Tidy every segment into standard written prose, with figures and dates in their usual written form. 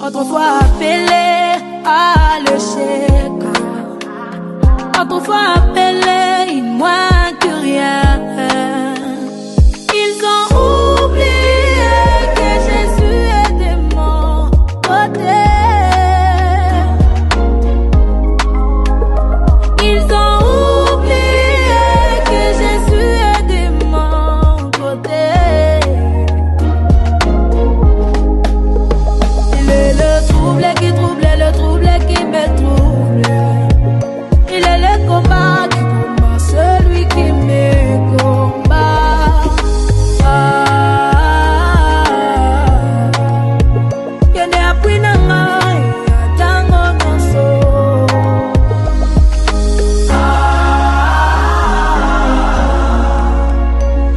Autrefois appelé à l'échec, autrefois appelé il moins que rien. Ils ont oublié que Jésus est de mon côté. Ils ont oublié que Jésus est de mon côté. Le trouble qui me trouble. Il est le combat qui combat celui qui me combat. Yende appris nanga tango nyonso.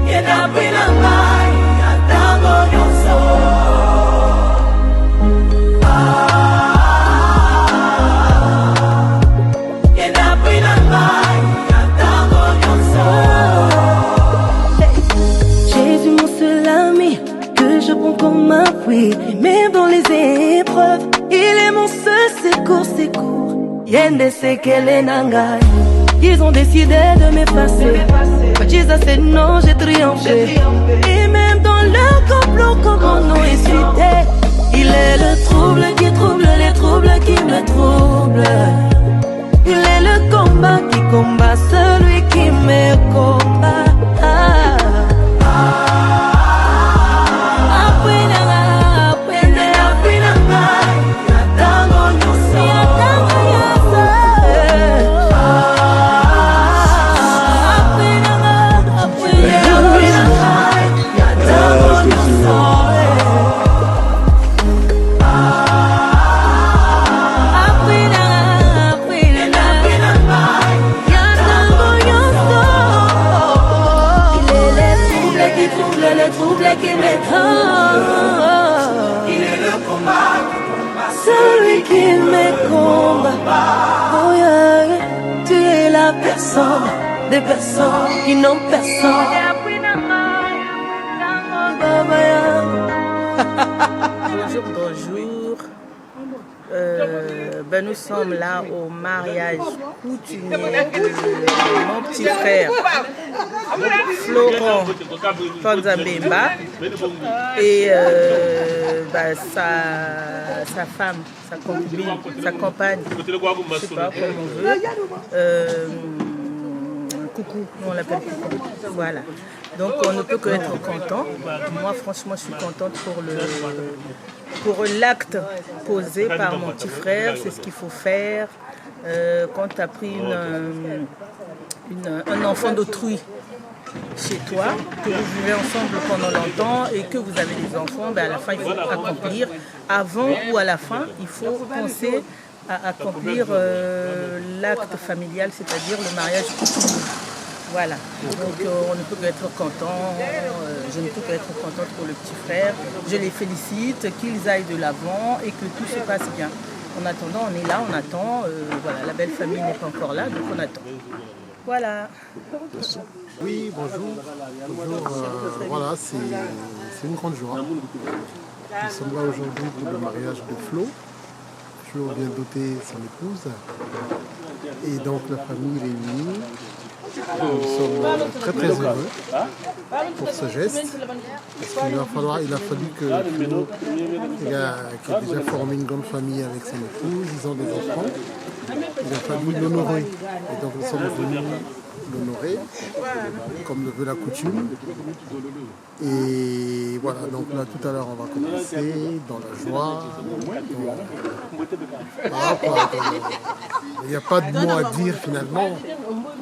Yende appris nanga tango nyonso. Comme un fruit, et même dans les épreuves, il est mon seul secours. Yende sekele nangai. Ils ont décidé de m'effacer. But Jesus said non, j'ai triomphé. Et même dans leur complot, comme mon nom est cité. Il est le trouble qui trouble les troubles qui me troublent. Il est le combat qui combat celui qui me combat. Celui qui me combat. Oh yeah, tu es la personne des personnes qui n'ont personne. Bonjour. Nous sommes là au mariage coutumier de mon petit frère Florent Panzambemba et sa femme, sa concubine, sa compagne, je ne sais pas comment on veut. Coucou, nous on l'appelle Coucou. Voilà. Donc on ne peut que être content. Moi franchement je suis contente pour l'acte posé par mon petit frère. C'est ce qu'il faut faire quand tu as pris un enfant d'autrui chez toi, que vous vivez ensemble pendant longtemps et que vous avez des enfants, à la fin il faut accomplir. Avant ou à la fin, il faut penser à accomplir l'acte familial, c'est-à-dire le mariage coutumier. Voilà, donc on ne peut qu'être content, je ne peux qu'être contente pour le petit frère. Je les félicite, qu'ils aillent de l'avant et que tout se passe bien. En attendant, on est là, on attend, voilà, la belle famille n'est pas encore là, donc on attend. Voilà. Oui, bonjour. Voilà, c'est une grande joie. Nous sommes là aujourd'hui pour le mariage de Flo. Flo vient doter son épouse. Et donc la famille réunie. Nous sommes très très heureux pour ce geste. Parce qu'il a fallu que Philo, qui a déjà formé une grande famille avec son épouse, ils ont des enfants, il a fallu l'honorer. Et donc nous sommes venus l'honorer, comme le veut la coutume. Et voilà, donc là tout à l'heure on va commencer dans la joie. Il n'y a pas de mots à dire finalement.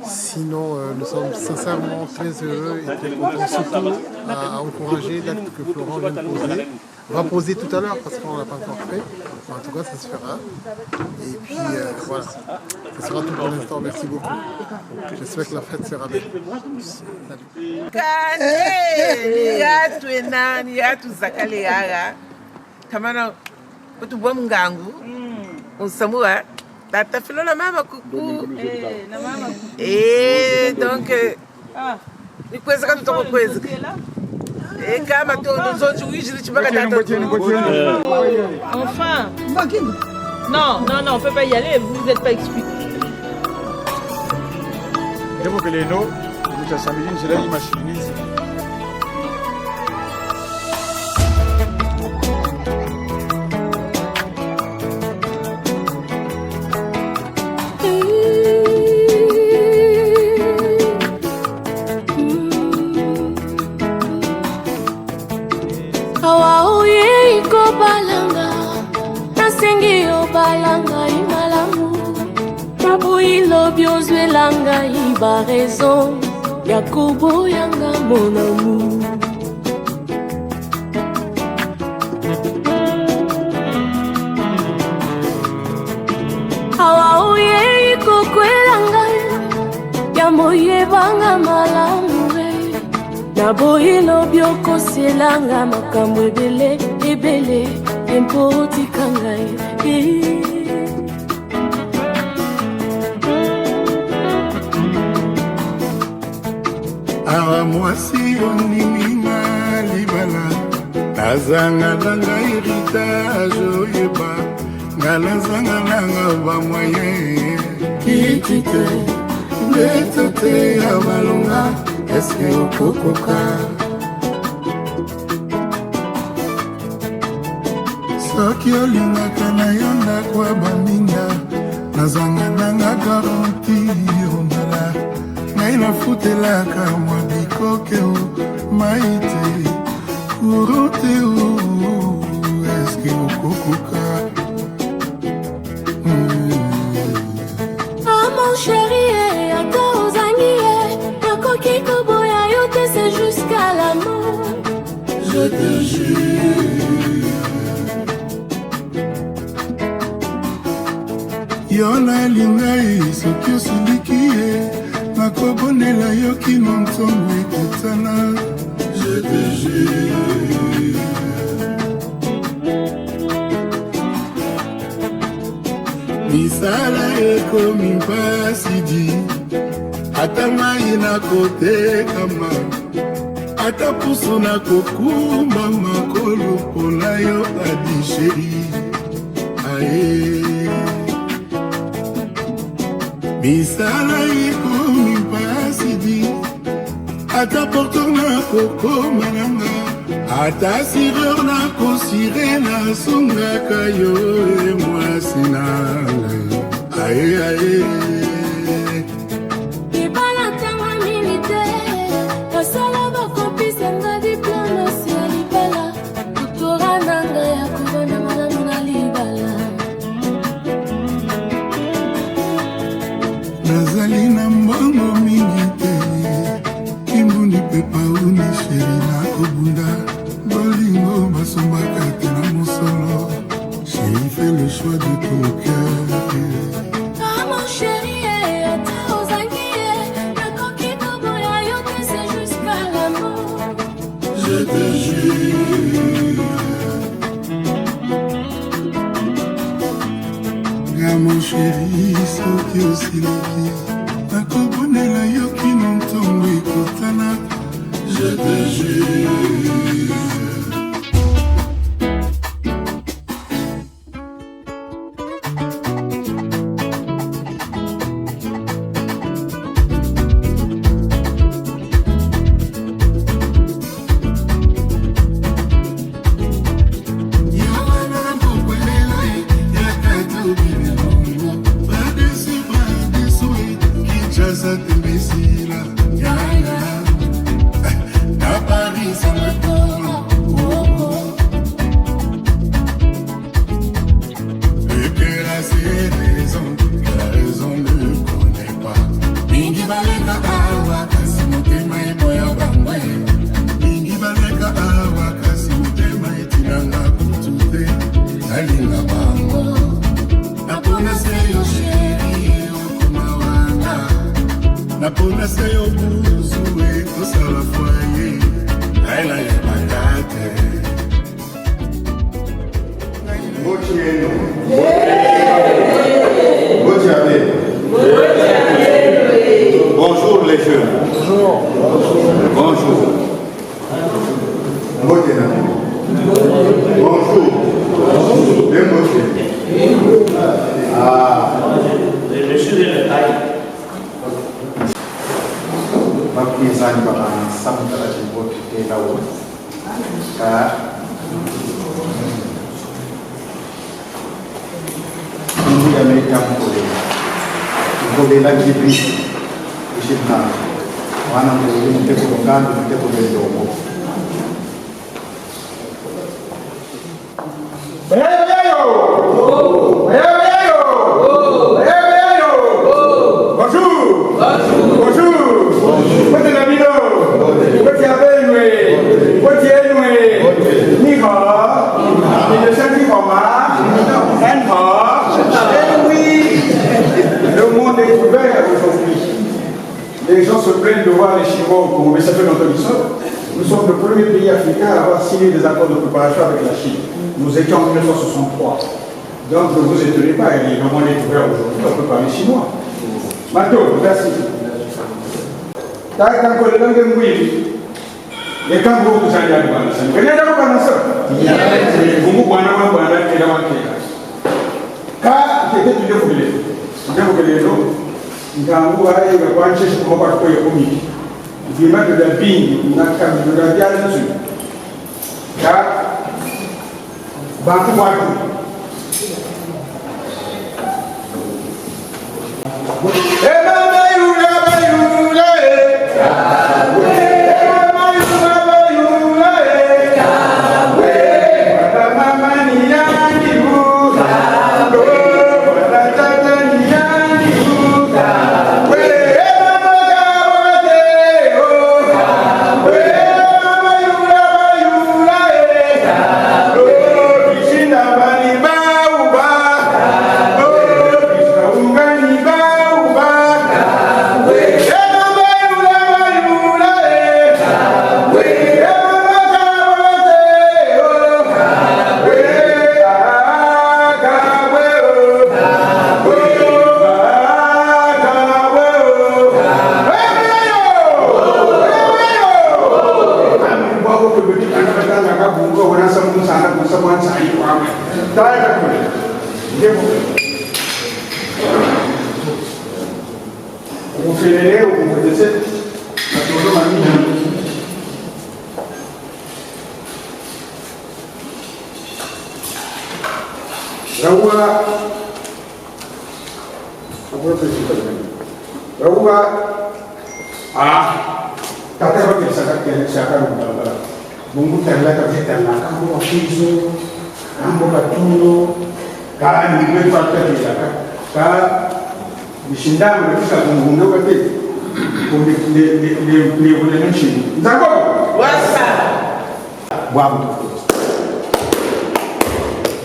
Sinon, nous sommes sincèrement très heureux et très contents, surtout à encourager l'acte que Florent vient de poser. On va poser tout à l'heure parce qu'on ne l'a pas encore fait. Mais en tout cas, ça se fera. Et puis voilà, ça sera tout pour l'instant. Merci beaucoup. J'espère que la fête sera belle. Salut. Tata Philo na mama kuku. Na mama kuku. Donc ni kweza kama tuko kweza. Kama tu nzoji wijiri chibaka tata. Enfin. Non, on peut pas y aller, vous n'êtes pas expliqué. Devo che le no, muchas familias se la imaginan. Balanga imalamu Mabuilo biozwelanga iba raison Yakobo yanga mon amour Awa oye ikokwelanga Yamoye banga malamu Nabuilo biokoselanga makambo ebele ebele Empoti kangai Awa mwasi onimina libala Nazanga langa héritage oyeba Ngalazanga langa bamoye Kitite, betete ya balonga Eske okokoka Soki olingaka na yo ndako ya baminda Nazanga nanga garanti ondala Ngai nafutelaka mwa bikoke o maite Kurote o eske okokoka Ah mon chéri, ata ozangi Nakoki koboya yo te c'est jusqu'à la mort Je te jure Yo nalinga ye soki osiliki ye nakobonela yo kino ntongo ekotana Je te jure misala ekomi mpasi di ata mai nakotekama ata pusu nakokumba makolo mpona yo adisheri aye misala ekomi mpasi di ata porteur nakokoma nanga ata sireur nakosire nasungaka yo e mwasi nanga aye aye libala ntango mingi te nasala bakopisanga diplomasi ya libala tutora nanga ya kobana malamu na libala nazali na mbongo mingi te kimbundi mpe pauni sheri nakobunda bolingo basombaka te na mosolo chéri fais le choix de ton cœur Ah mon chéri, ata ozangi nakoki koboya yo te c'est jusqu'à la mort Je te jure Nga mon chéri soki osiliki nakobonela yo kino ntongo ekotana Je te jure Kinshasa tembesila yaya na Paris ça me court et que la raison ne connaît pas mingi baleka awa kasi motema eboya bangwe mingi baleka awa kasi motema etinanga kutute nalinga bango napona seyo sheri okomawanga napona seyo buzue tosala foye naela yebakate Bonjour les jeunes. Bonjour. Bonjour. Mapinzani bakasamutala chiboti telawo Mungu yameleta mkolela kibisi kushina wana mwili mteko ngando mteko ndogo Les gens se plaignent de voir les Chinois au Congo, mais ça fait longtemps qu'ils sont. Nous sommes le premier pays africain à avoir signé des accords de coopération avec la Chine. Nous étions en 1963. Donc ne vous étonnez pas, il est vraiment découvert aujourd'hui, on peut parler chinois. Mato, merci. Les kangourous, vous allez à Douane. Vous allez à Douane, ça. Vous allez à Douane. Car, qui était tout défoulé. Ngangu aye ngakwanche shikumoka kwa yomi bima de bingi na kamera ya nzu ya bantu watu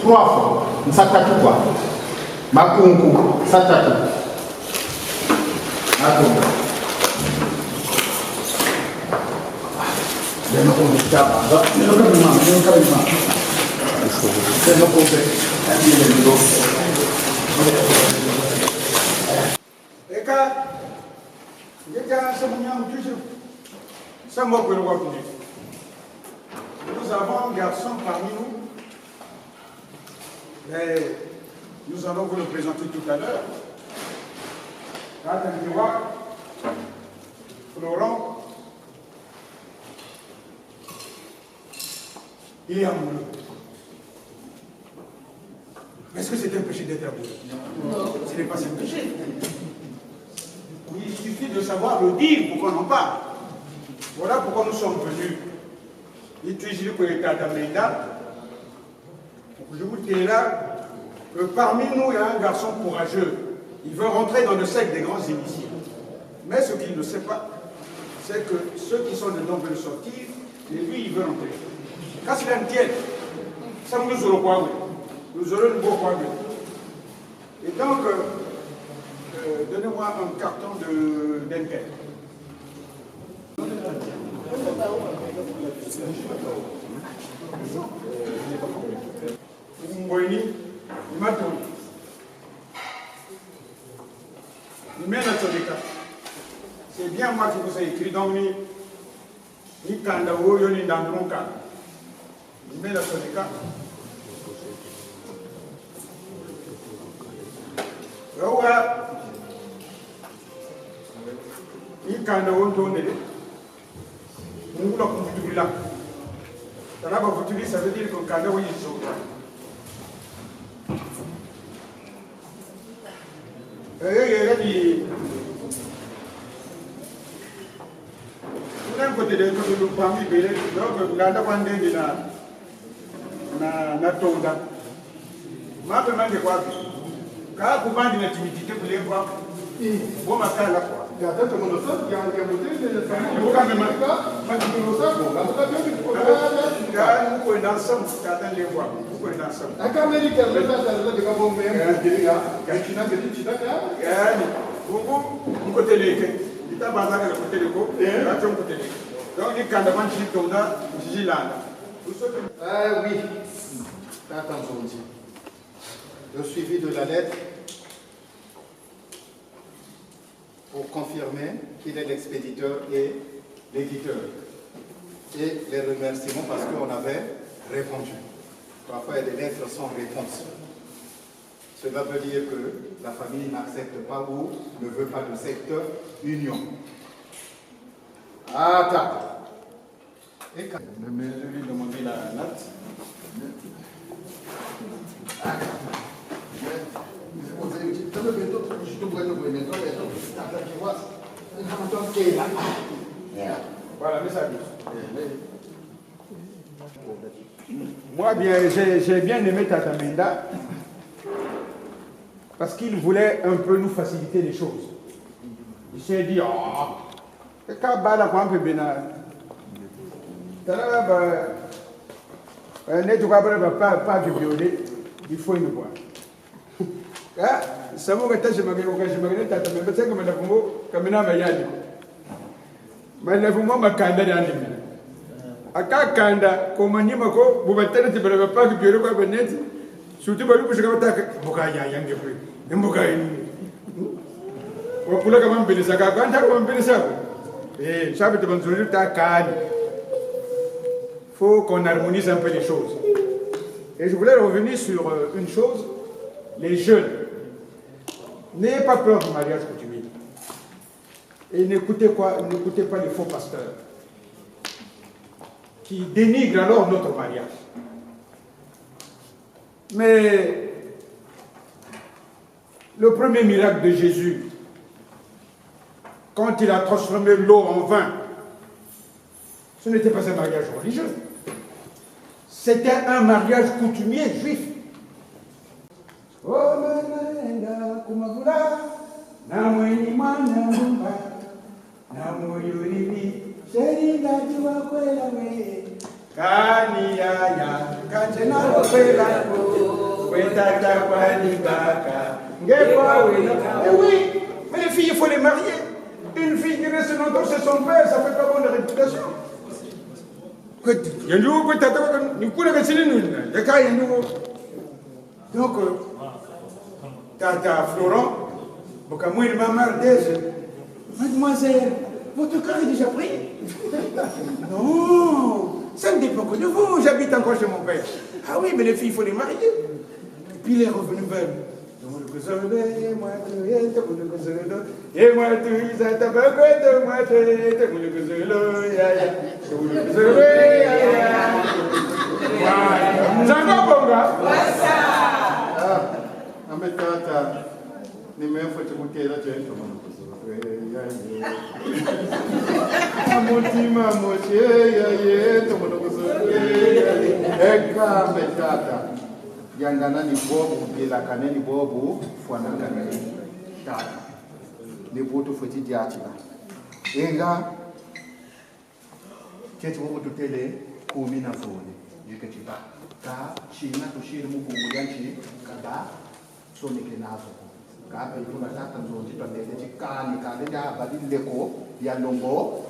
Trois fois, Nsatatu quoi. Makungu, Satatu. Makungu. Nous avons un garçon parmi nous. Et nous allons vous le présenter tout à l'heure. Florent, il est amoureux. Est-ce que c'est un péché d'être amoureux? Non. Ce n'est pas un péché. Il suffit de savoir le dire pour qu'on en parle. Voilà pourquoi nous sommes venus. Je vous dis là que parmi nous, il y a un garçon courageux. Il veut rentrer dans le cercle des grands initiés. Mais ce qu'il ne sait pas, c'est que ceux qui sont dedans veulent sortir, et lui, il veut rentrer. Quand c'est un tiède, ça nous aurons quoi, oui. Nous aurons le beau quoi, oui. Et donc, donnez-moi un carton d'Intel. C'est bien moi qui vous ai écrit, donc ni Kandao, ni Dandronka. Ni mets la Sodeka. Rawa, ni Kandao, Ndonde. Nous l'avons foutu là. Ça veut dire que Kandao, il saute. Un côté de parmi les donc la demande na tonga ma pe mande kwa ka ku bandi na timidité pour les voir bon ma kala quoi ya tata mon so ya monter les familles ko quand même ma tu nous ça bon la ko dans ça ta les voir ko dans ça aka américain le ça de ka bon même ya china ka ya ni ko côté les donc, oui, attention. Le suivi de la lettre pour confirmer qu'il est l'expéditeur et l'éditeur. Et les remerciements parce qu'on avait répondu. Parfois, il y a des lettres sans réponse. Cela veut dire que la famille n'accepte pas ou ne veut pas le secteur union. Attends. Et quand... Mais je lui ai demandé la note. Voilà, mais ça. Moi, bien, j'ai bien aimé Tata Menda parce qu'il voulait un peu nous faciliter les choses. Il s'est dit, oh, quand Bala Kwampe Bena, pas de violer, il faut une voix. Ça m'a été, je m'avais dit, Tata Menda, c'est comme un Congo, comme un Amayani. Mais le moment m'a candidé à l'année. Aka kanda komani mako bubatana ti bala pa ki bioro ko beneti suti balu bushika bataka boka ya yange kwe mboka ini wakula kama mbele saka kwanta kama mbele sako sabe te banzuri ta kani faut qu'on harmonise un peu les choses et je voulais revenir sur une chose les jeunes n'ayez pas peur du mariage coutumier et n'écoutez pas les faux pasteurs qui dénigre alors notre mariage. Mais le premier miracle de Jésus, quand il a transformé l'eau en vin, ce n'était pas un mariage religieux. C'était un mariage coutumier juif. Oui, mais les filles, il faut les marier. Une fille qui reste longtemps chez son père, ça ne fait pas bonne réputation. Donc, Tata Florent, mademoiselle, votre cœur est déjà pris? Non, ça ne dépend que de vous, j'habite encore chez mon père. Ah oui, mais les filles, il faut les marier. Et puis il est revenu vers nous. Amutima moche ye tomono kusoke eka metata yangana ni bobu bila kaneni bobu fwana kaneni tata ni botu foti diatina enga keti bobu tutele kumi na fone yiketiba ka china tushiri mugungu yanchi kada sonike nazo ka peluna tata nzoji pandele chikani kale badileko ya longo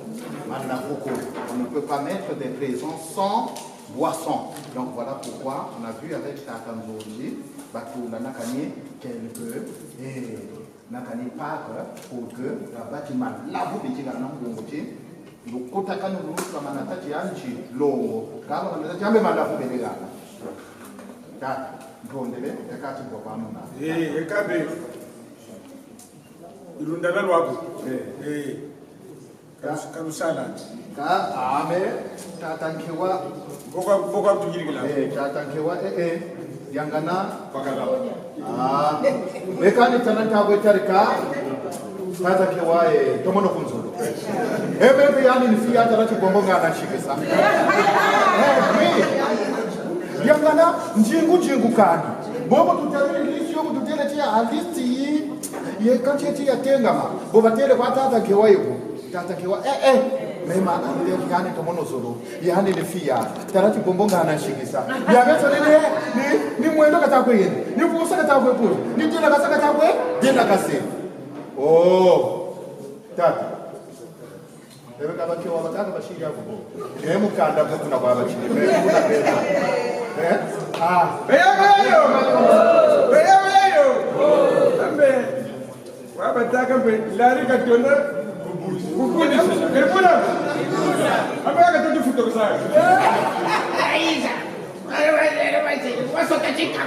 manafuko. On ne peut pas mettre des présents sans boisson. Donc voilà pourquoi on a vu avec Tata Nzoji Batou la nakani quelque et nakani pas pour que la bâtiment la vous petit la namboji le kotaka no kama natati anchi longo kama natati ambe mandafu belegana ta ndondele yakati kwa pamona ekabe ilundana lwako kanusala ka ame tatankewa boka tujirigila tatankewa yangana pakala mekani tananta wetarika tatankewa tomono kunzulu ebe yani nifia tarati bombonga na shikisa yangana njingu kani bobo tutarili lisyo tutele tia alisti ye kancheti ya tengama boba tele kwa tatankewa yuko tatakiwa mema anile kani tomono zolo yani ni fia tarati bombonga anashikisa ya beto ni mwendo katakwe yeni ni kusa katakwe puli ni dina kasa katakwe dina kase tata ewe kaba kiwa bataka bashiri yako emu kanda kuna kwa bashiri kuna pesa beyo ambe wabataka mbe lari katona kukundi sasa kelipuna ambaye katoto futo kusaka aiza waso katika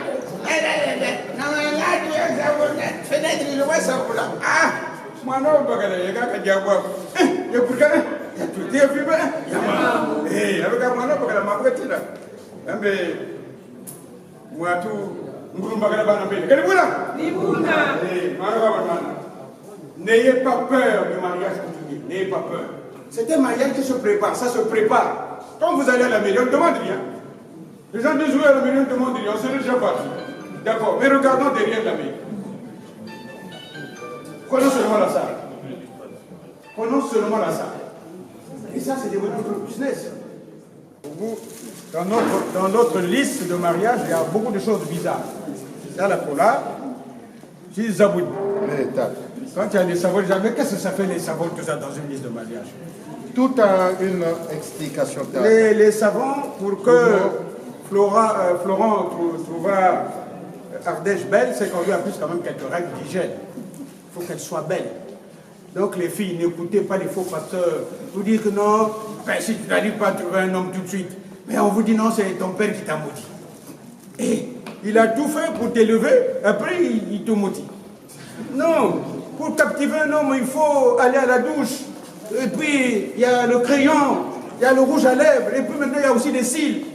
na ngati ya zabona fenedri lo wasa kula mwana bagala yakaka jabwa yepurka tutie fiba yama abaka mwana bagala makwetira ambe mwatu nguru bagala bana mbele kelipuna mwana bana. N'ayez pas peur du mariage coutumier, n'ayez pas peur. C'est un mariage qui se prépare, ça se prépare. Quand vous allez à la mairie, on ne demande rien. Les gens de jouer à la mairie, on ne demande rien, on se déjà parti. D'accord, mais regardons derrière la mairie. Prenons seulement la salle. Prenons seulement la salle. Et ça, c'est votre business. Vous, dans notre liste de mariage, il y a beaucoup de choses bizarres. Dans la cola, c'est Zaboudi. Quand il y a des savols, mais qu'est-ce que ça fait les savols, tout ça, dans une liste de mariage? Tout a une explication. Les savons, pour que Florent trouva Ardèche belle, c'est qu'on lui a plus quand même quelques règles d'hygiène. Il faut qu'elle soit belle. Donc les filles, n'écoutez pas les faux pasteurs. Vous dites que non, si tu n'arrives pas à trouver un homme tout de suite, mais on vous dit non, c'est ton père qui t'a maudit. Et il a tout fait pour t'élever, après il te maudit. Non, pour captiver un homme, il faut aller à la douche. Et puis, il y a le crayon, il y a le rouge à lèvres, et puis maintenant, il y a aussi des cils.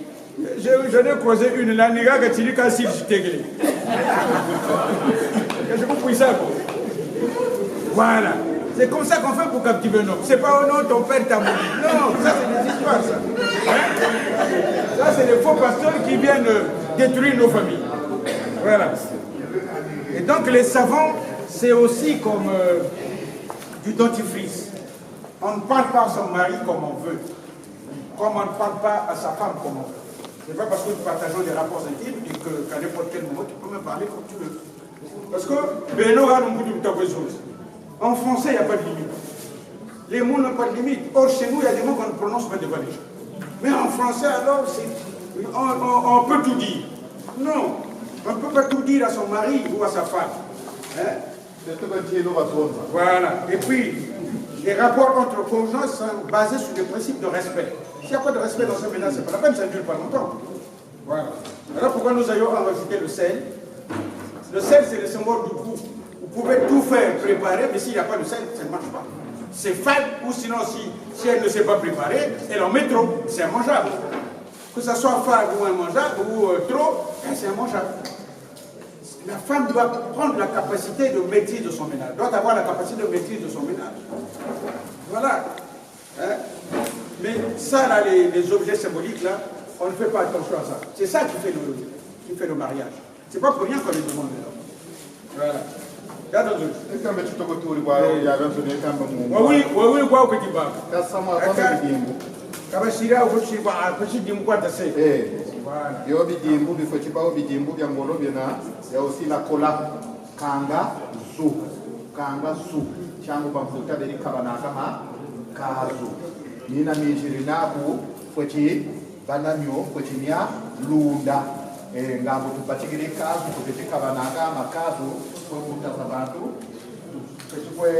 J'en ai croisé une, la nègre qui a tiré qu'un cil, j'étais glé. Je vous prie ça, quoi. Voilà. C'est comme ça qu'on fait pour captiver un homme. C'est pas oh non, ton père t'a maudit. Non, ça c'est des histoires, ça. Hein? Ça, c'est des faux pasteurs qui viennent détruire nos familles. Voilà. Et donc, les savants, c'est aussi comme du dentifrice. On ne parle pas à son mari comme on veut. Comme on ne parle pas à sa femme comme on veut. Ce n'est pas parce que nous partageons des rapports intimes et qu'à n'importe quel moment, tu peux me parler comme tu veux. Parce que, en français, il n'y a pas de limite. Les mots n'ont pas de limite. Or, chez nous, il y a des mots qu'on ne prononce pas devant les gens. Mais en français, alors, on peut tout dire. Non, on ne peut pas tout dire à son mari ou à sa femme. Hein? Voilà. Et puis, les rapports entre conjoints sont basés sur le principe de respect. S'il n'y a pas de respect dans ce ménage, c'est pas la peine, ça ne dure pas longtemps. Voilà. Alors pourquoi nous ayons rajouté le sel? Le sel, c'est le symbole du goût. Vous pouvez tout faire, préparer, mais s'il n'y a pas de sel, ça ne marche pas. C'est fade, ou sinon, si elle ne sait pas préparer, elle en met trop, c'est immangeable. Que ça soit fade ou immangeable, ou trop, c'est immangeable. La femme doit prendre la capacité de maîtrise de son ménage, doit avoir la capacité de maîtrise de son ménage. Voilà. Hein? Mais ça, là, les objets symboliques, là, on ne fait pas attention à ça. C'est ça qui fait le mariage. C'est pas pour rien qu'on les demande. Voilà. Il y a aussi la cola kanga zu changu bamfuta beri kabanaka ma kazu nina mijirina ku foti bananyo foti nya lunda ngambo tupachigire kazu foti kabanaka makazu kwa mutasabantu foti kwe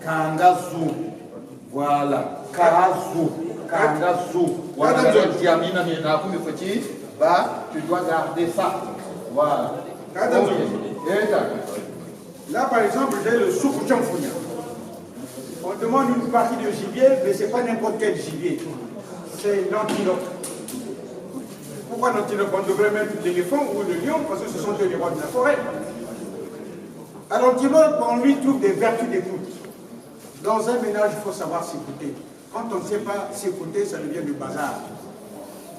Kangazu, voilà, Karazu, Kangazu, voilà, diamine, tu dois garder ça, voilà. Là, par exemple, j'ai le souk chamfounia. On demande une partie de gibier, mais ce n'est pas n'importe quel gibier, c'est l'antilope. Pourquoi l'antilope? On devrait mettre l'éléphant ou le lion, parce que ce sont les rois de la forêt. À l'antilope, on lui trouve des vertus d'écoute. Dans un ménage, il faut savoir s'écouter. Quand on ne sait pas s'écouter, ça devient du bazar.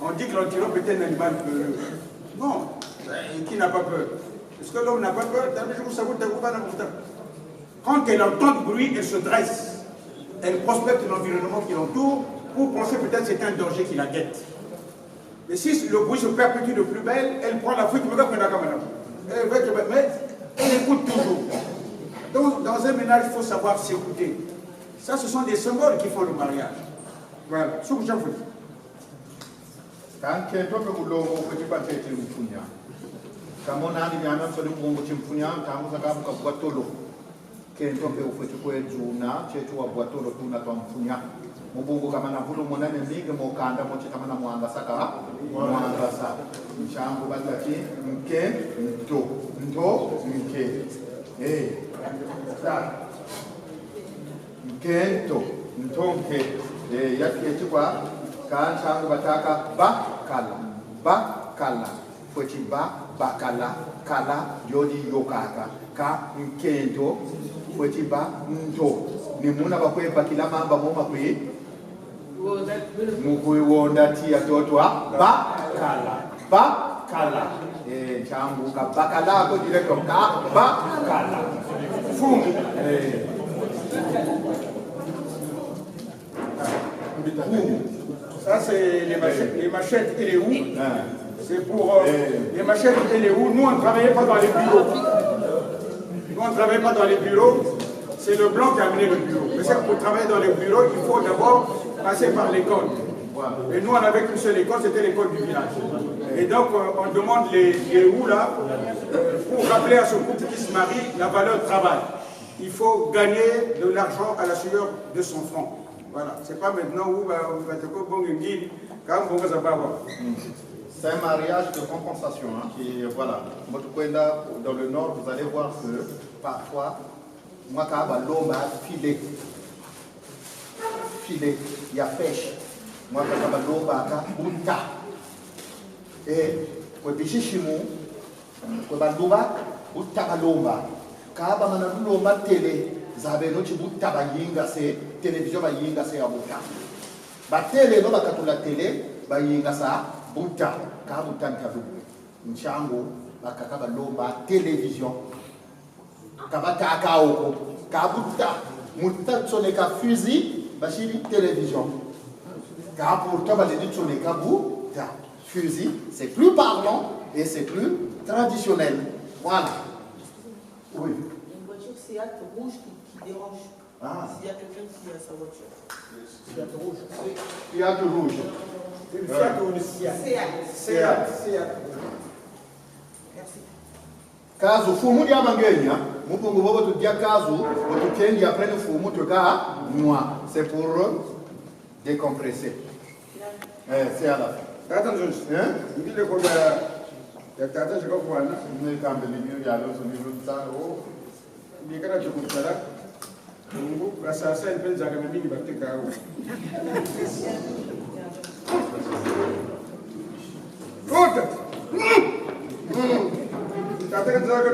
On dit que l'antilope est un animal peureux. Non, et qui n'a pas peur? Est-ce que l'homme n'a pas peur? Quand elle entend du bruit, elle se dresse. Elle prospecte l'environnement qui l'entoure pour penser peut-être que c'est un danger qui la guette. Mais si le bruit se perpétue de plus belle, elle prend la fuite, mais elle écoute toujours. Donc, dans un ménage, il faut savoir s'écouter. Ça, ce sont des symboles qui font le mariage. Voilà. Ce que j'en fais. Quand tu es un peu de l'eau, tu peux te faire une funia. Quand on a dit que tu es un peu de funia, tu as un peu de boîte d'eau. Quand tu es un peu de juna, tu es un peu de boîte d'eau, tu as un peu de funia. Mubungu kama na hulu mwana mingi mokanda mochi kama na mwanga saka mwanga sa mchango bataki mke mto mke sa mke mto mke yake chukwa kan chango bataka bakala fochi bakala kala yodi yokaka ka mkento fochi mto ni muna bakwe bakila mamba moma kwe mukuiwonda tia totwa bakala changu ka bakala ko directo ka bakala fumu ça c'est les machettes et les houes. C'est pour les machettes et les houes. Nous on ne travaillait pas dans les bureaux. Nous on ne travaillait pas dans les bureaux. C'est le blanc qui a amené le bureau. Mais c'est pour travailler dans les bureaux, il faut d'abord passer par l'école. Et nous, on n'avait qu'une seule école, c'était l'école du village. Et donc, on demande les roues là, pour rappeler à ce couple qui se marie la valeur travail. Il faut gagner de l'argent à la sueur de son front. Voilà. C'est pas maintenant où c'est un mariage de compensation. Hein, qui, voilà. Dans le nord, vous allez voir que parfois, moi, quand filet, il y a pêche. Moi, quand buta. Et pour bichichimu, pour baluba, buta balomba. Quand on a télé, zabe no chibuta bayinga se télévision bayinga se abuta. Ba télé no bakatula télé bayinga sa buta. Quand buta ntavu. Nchango bakaka balomba télévision. Kabata akaoko, kabuta, muta tsoneka fusil, bachiri télévision. Kabuta baledi tsoneka buta. Fusil, c'est plus parlant et c'est plus traditionnel. Voilà. Oui. Une voiture Seat rouge qui dérange. S'il y a quelqu'un qui a sa voiture. Seat rouge. Seat rouge. C'est une Fiat ou une Seat? Seat. Merci. Caso fumu dia mangenya, mupungu bobo tu dia caso, tu kendi après le fumu tu ka noir. C'est pour décompresser. C'est à la fin. Attends juste. Hein? Il dit le quoi? Il y a 14 jours pour un an. Mais quand le milieu il y a l'autre niveau de ça, Nikana chukutara. Mungu kasasa ipenza kama mingi batika hao. Kota. Kataka zaga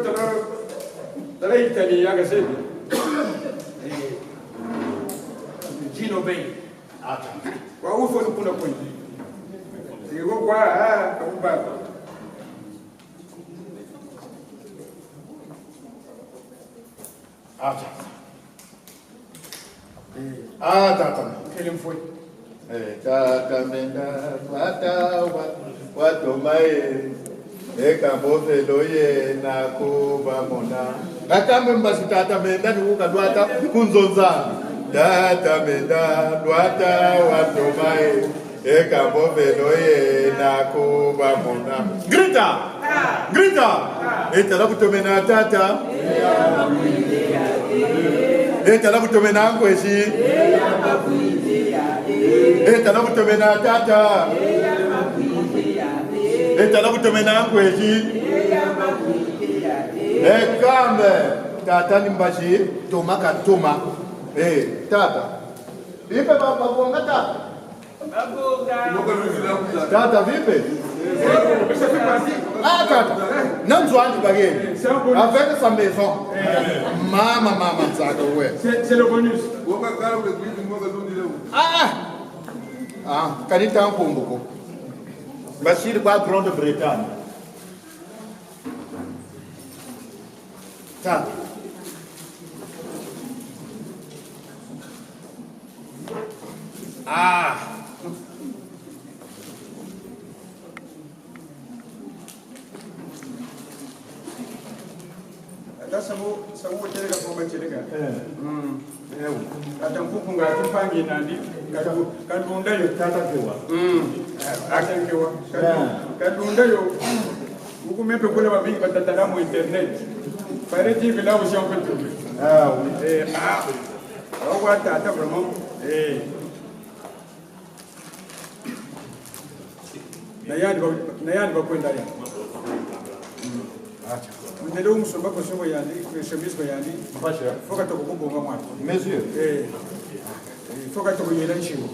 tala Italia yaga sebi. Gino bem. Kwa ufo kuna point. Digo kwa kababa. Tata. Ele foi. Tata menda watomae ekambovelo na kubamona. Nakambe mbasi tata menda nikukadwata kunzonzana. Tata menda dwata watomae ekambovelo na kubamona. Grita! Grita! Etala kutomena tata. Etala kutomena ngweshi. Etala kutomena tata. Etala kutomena ngweshi. Ekambe tata nimbashi toma katoma. Tata. Vipe baba bonga tata. Tata vipe? Tata. Non joie bagay. Avec sa maison. Mama Zaka, ouais. C'est le bonus. Kanita Mpomboko. Bachir pas Grande-Bretagne. Ça. Sabu tele ka pomba tele ka. Ata mpupunga tupangi nandi kadunda yo tata kewa. Ata kewa. Kadunda yo. Uku mepe kule babingi batatala mu internet. Pare TV là aussi on peut trouver. Oui. On voit tata vraiment. Nayani bakwenda ya. Ndelo musomba ko sobo yandi ko chemise ko yandi foka to ko bonga mwa Monsieur foka to ko yela nchimo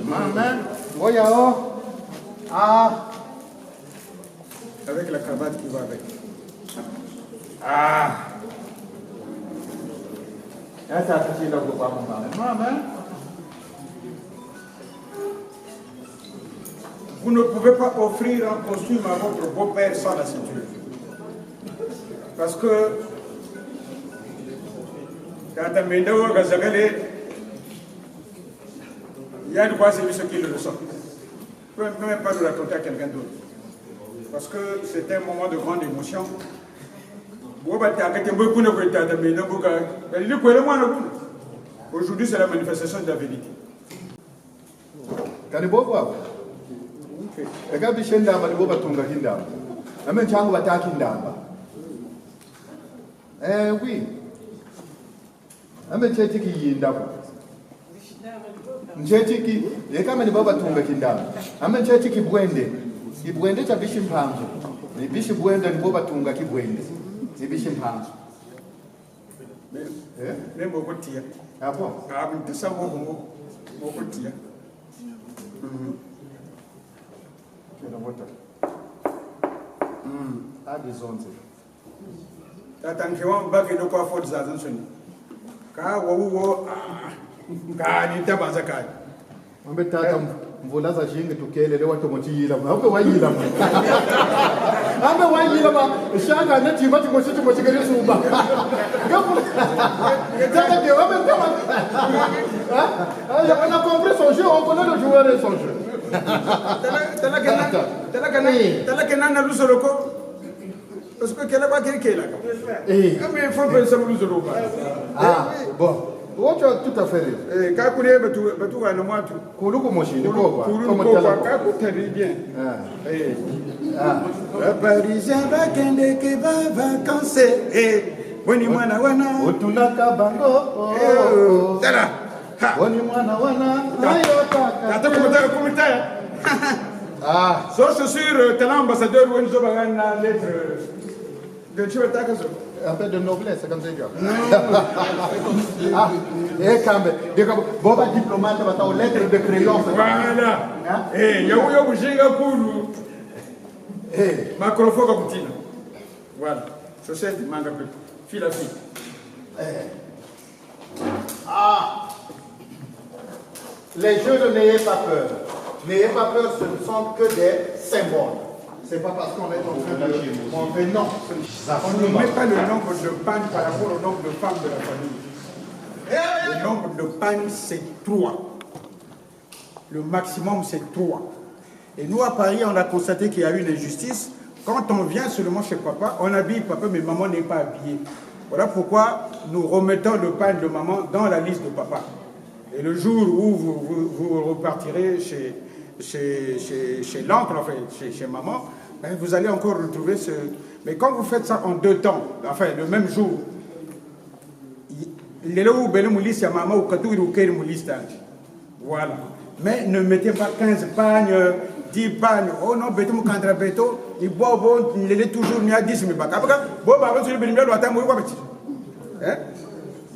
maman voyons avec la cravate qui va avec ça c'est là pour maman. Vous ne pouvez pas offrir un costume à votre beau-père sans la ceinture. Parce que quand tu as il y a de quoi c'est ce qui le ressent. Tu ne peux même pas le raconter à quelqu'un d'autre. Parce que c'était un moment de grande émotion. Aujourd'hui, c'est la manifestation de la vérité. Oui. Amethetiki yindabo. Njetiki yekama ni baba tunga kindabo. Amethetiki bwende. Ibwende cha bishi mpanzo. Ni bishi bwende ni baba tunga kibwende. Ni bishi mpanzo. Nembo kotia. Bon. Abintisa ngo kotia. Kena wota. Adizonze. Tatankiwa mbaki ndo kwa fort za zansoni. Ka wo ka ni tabanza ka. Ambe tata mvula za jingi tukelele watu mochiyila. Ambe wayila. Ambe wayila ba shaka na tiba timochi mochigere suba. Gapo. Tata ke ambe tama. On a compris son jeu, on connaît le joueur et son jeu. Tala kenana lusoloko. Parce que quelle va quelqu'un là. Mais il faut penser à nous. Bon. What tout à fait. Quand vous avez tout à moi tout. Kuluku moshi ni quoi? Comme ça très bien. Parisien va kende ke va vacances. Woni mwana wana. Otunaka bango. Tala. Woni mwana wana. Hata kumtaya. So je suis l'ambassadeur Wenzo Bagana lettre de Chibatakazo. Un peu de noblesse, c'est comme ça. Ah, et quand même, bon, diplomate, va aux lettres de crayon. Voilà. Eh, Yaouya Bouchinga Poulou. Eh, Macrophone Coutina. Voilà. Chaussette, manga peu. Fille à fille. Ah, les jeux, n'ayez pas peur. N'ayez pas peur, ce ne sont que des symboles. C'est pas parce qu'on est en train de montrer, non. On ne met pas le nombre de pannes par rapport au nombre de femmes de la famille. Le nombre de pannes, c'est 3. Le maximum, c'est 3. Et nous, à Paris, on a constaté qu'il y a eu une injustice. Quand on vient seulement chez papa, on habille papa, mais maman n'est pas habillée. Voilà pourquoi nous remettons le pain de maman dans la liste de papa. Et le jour où vous repartirez chez l'oncle, enfin chez maman, ben vous allez encore retrouver ce... Mais quand vous faites ça en 2 temps, enfin le même jour, voilà. Mais ne mettez pas 15 pagnes, 10 pagnes. Oh non, beto kandra beto, il boit bon, il est toujours mis à 10 000 bacs.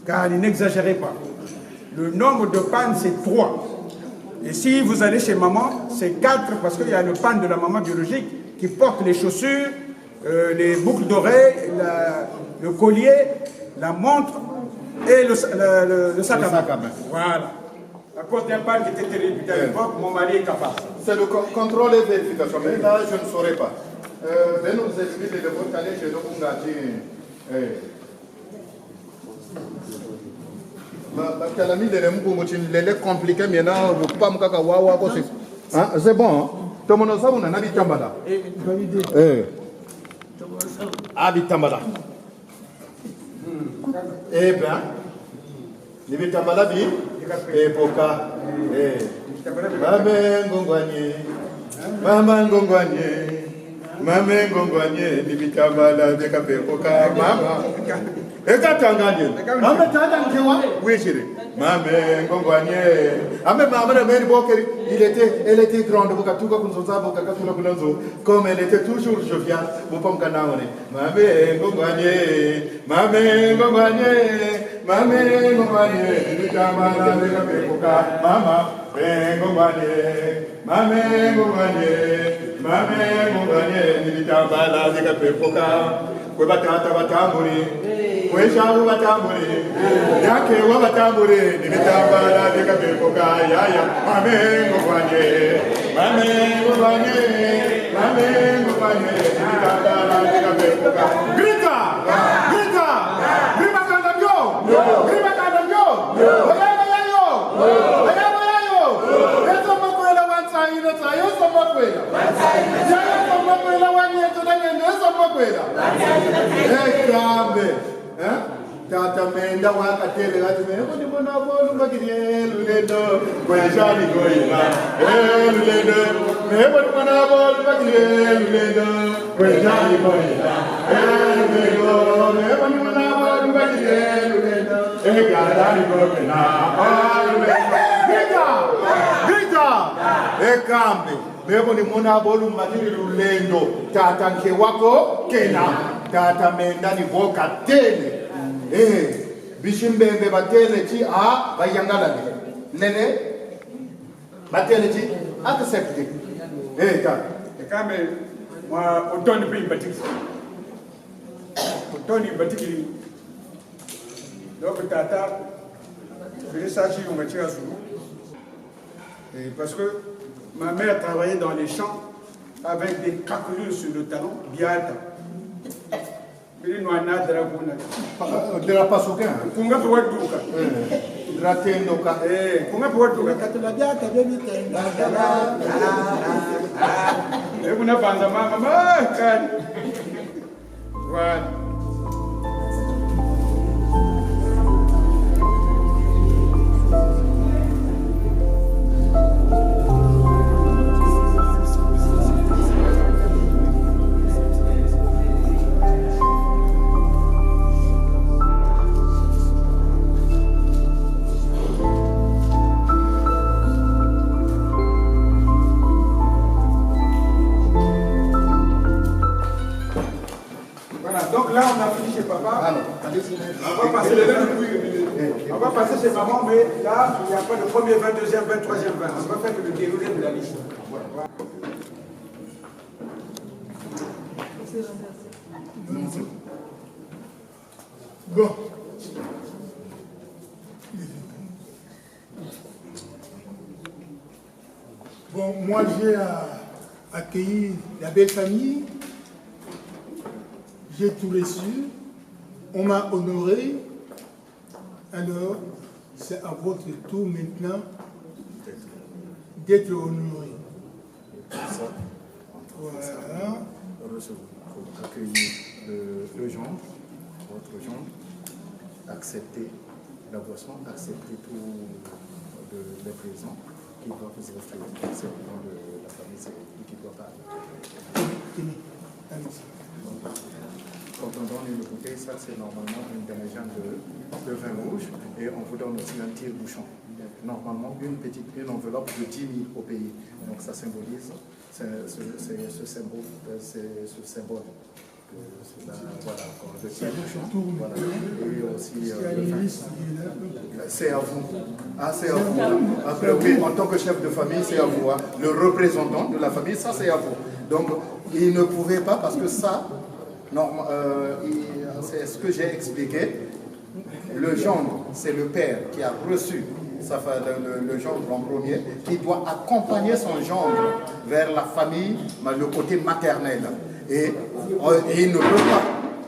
Car n'exagérez pas. Le nombre de pannes, c'est 3. Et si vous allez chez maman, c'est 4 parce qu'il y a le pan de la maman biologique qui porte les chaussures, les boucles d'oreilles, le collier, la montre et le sac à main. Voilà. La porte d'un pan qui était réputé à l'époque, mon mari est capable. C'est le contrôle et vérification. Mais là, je ne saurais pas. Ben nous expliquer de votre année chez nous, compliqué, mais là, c'est bon. Tout le monde sait qu'on a habité Tambala. Habité Tambala. Eh bien, habité Tambala, et Poka. Maman Gongwanye, habité Tambala, de Poka, maman. Et quand tu as gagné, oui, chérie. Maman Gongwanye, elle était grande, comme elle était toujours joviale. Maman Gongwanye, Wesharu batamburi, yake wa batamburi, nimitambala deka bepoka yaya, mame ngwanye, nimitambala deka bepoka. Grita, grita kandamyo, ayayo, ezo makwela wansa ino tayo so makwela, yayo so makwela wanye to dangene so makwela, kambe. Tata menda wakatele gati meko ni mona bolu magire lulendo kwejali goyima lulendo meko ni mona bolu magire lulendo kwejali goyima lulendo meko ni mona bolu magire lulendo egadali goyima lulendo grita ekambe meko ni mona bolu magire lulendo tata nke wako kena tata menda ni boka tele bishimbembe batele chi a bayangala nene batele chi accepte ta kame moi otoni pe batiki donc tata je sachi on matière sous parce que ma mère travaillait dans les champs avec des craquelures sur le talon biata. De la pasuka. Kunga kwa duka. Dratendo ka. Kunga kwa duka. Katula biata baby tenda. Kuna banza mama kan. Voilà. c'est marrant, mais là, il n'y a pas le premier vin, deuxième vin, troisième vin. On va faire le déroulé de la liste. Bon. Bon, moi j'ai accueilli la belle famille, j'ai tout reçu, on m'a honoré, alors c'est à votre tour maintenant d'être honoré. Voilà. Pour accueillir le gendre, votre gendre, accepter la boisson, accepter tous les présents qui doivent vous offrir. C'est le nom de la famille, c'est lui qui doit parler. Tenez, allez-y. Quand on donne une bouteille, ça c'est normalement une demi-jeanne de vin rouge et on vous donne aussi un tire-bouchon. Normalement une enveloppe de 10 000 au pays. Donc ça symbolise ce symbole. Voilà, le tire-bouchon. Voilà. Et aussi c'est à vous. Ah, c'est à vous. Après, oui, en tant que chef de famille, c'est à vous. Hein. Le représentant de la famille, ça c'est à vous. Donc il ne pouvait pas parce que ça. C'est ce que j'ai expliqué. Le gendre, c'est le père qui a reçu le gendre en premier, qui doit accompagner son gendre vers la famille, le côté maternel. Et il ne peut pas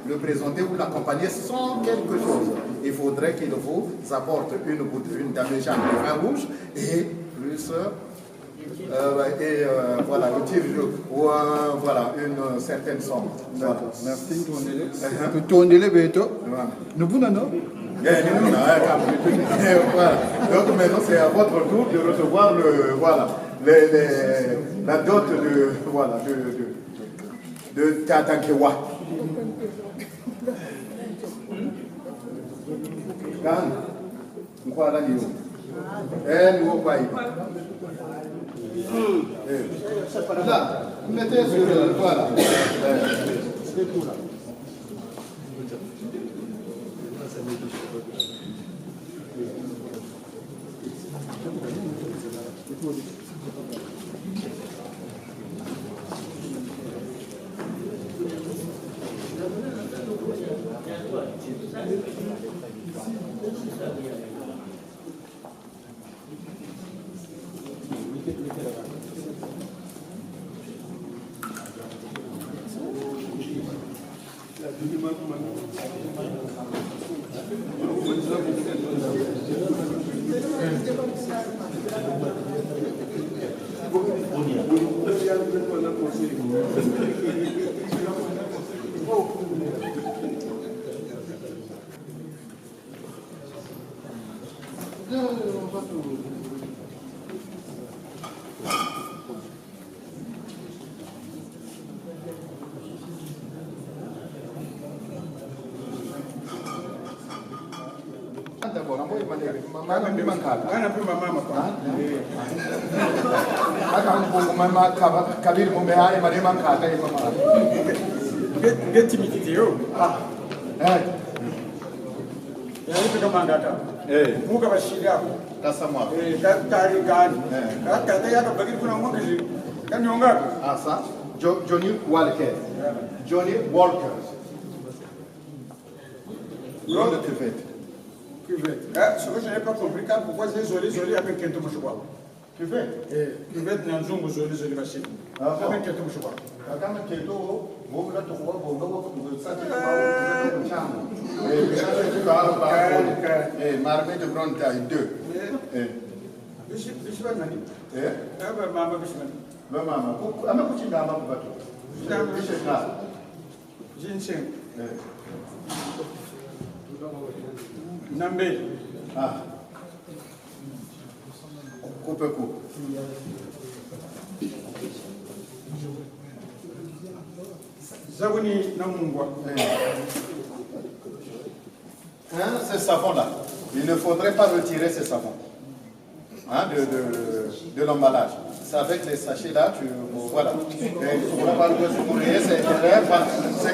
le présenter ou l'accompagner sans quelque chose. Il faudrait qu'il vous apporte une demi-jeanne de vin rouge et plus... voilà, le tir ou voilà, une certaine somme. Voilà. Merci. Tournez les bétos. Nous vous donnons. Donc maintenant c'est à votre tour de recevoir la dot de Tatankewa. Là, mettez sur le... Voilà. C'est tout là. Johnny Walker. Johnny Walker. Nom de cuvette. Ce que je n'ai pas compris, pourquoi c'est Zoli avec Kento Mouchoua. Cuvette. Cuvette n'a pas Zoli Machine. Avec Kento Mouchoua. Quand Kento, vous l'avez trouvé, vous et Marmé de grande taille 2. Bishman Mani. Maman Bishman. Maman, comment tu n'as pas battu? Ginseng. Nambe. Ah. Coupe. Zagouni Namungwa. Ces savons-là, il ne faudrait pas retirer ces savons de l'emballage. C'est avec les sachets là, voilà. C'est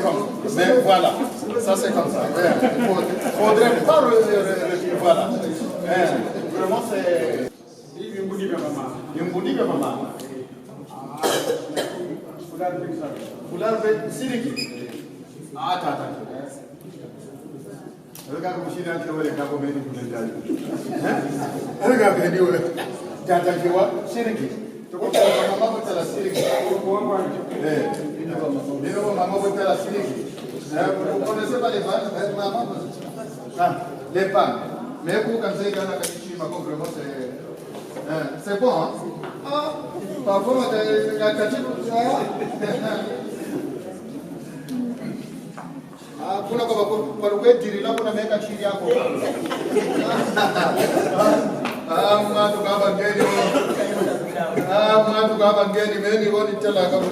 comme ça. Mais voilà, ça c'est comme ça. Il ne faudrait pas retirer, voilà. Vraiment, c'est. Yumbudiga Mama. Fularbe Siriki. Ah, Tata. Regarde, vous chine un peu les gars pour venir pour les gars. Regarde, vous Tata qui voit Siriki. Tu comprends, maman va te la Siriki. Maman va te la Siriki. Vous connaissez pas les pannes? Maman. Les pannes. Mais pour quand c'est Ghana, vraiment c'est bon, hein? Ah, parfois, il y a ah, pour le dire, là, pour la mettre à Chiria. Ah, moi, tu vas gagner. Ah, moi, tu vas gagner, mais il va dire la caméra.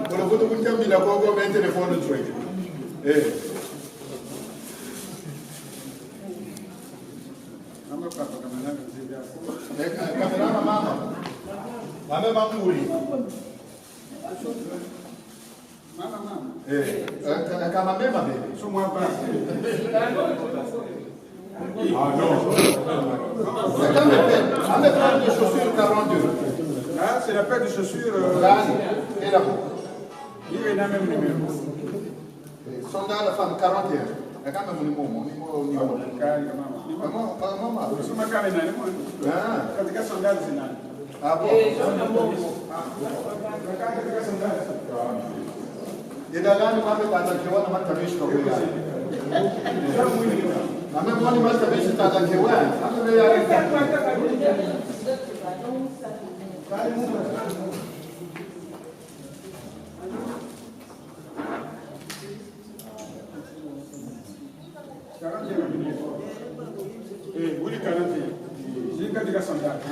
Pour le photo, vous avez mis la coco, mais téléphone de truc. Kamera mama. Mama mamuri. Mama. Kama mema bebe. Somo hapa. Ah non. Avec paire de chaussures 42. Ah, c'est la paire de chaussures là et là-bas. Il est dans le même numéro. Soldat la femme 41. Quand même mon numéro. Maman, ah bon? Et d'ailleurs, nous avons pas d'enquête, on a pas de biche comme ça. Même moi, on a pas de biche d'enquête.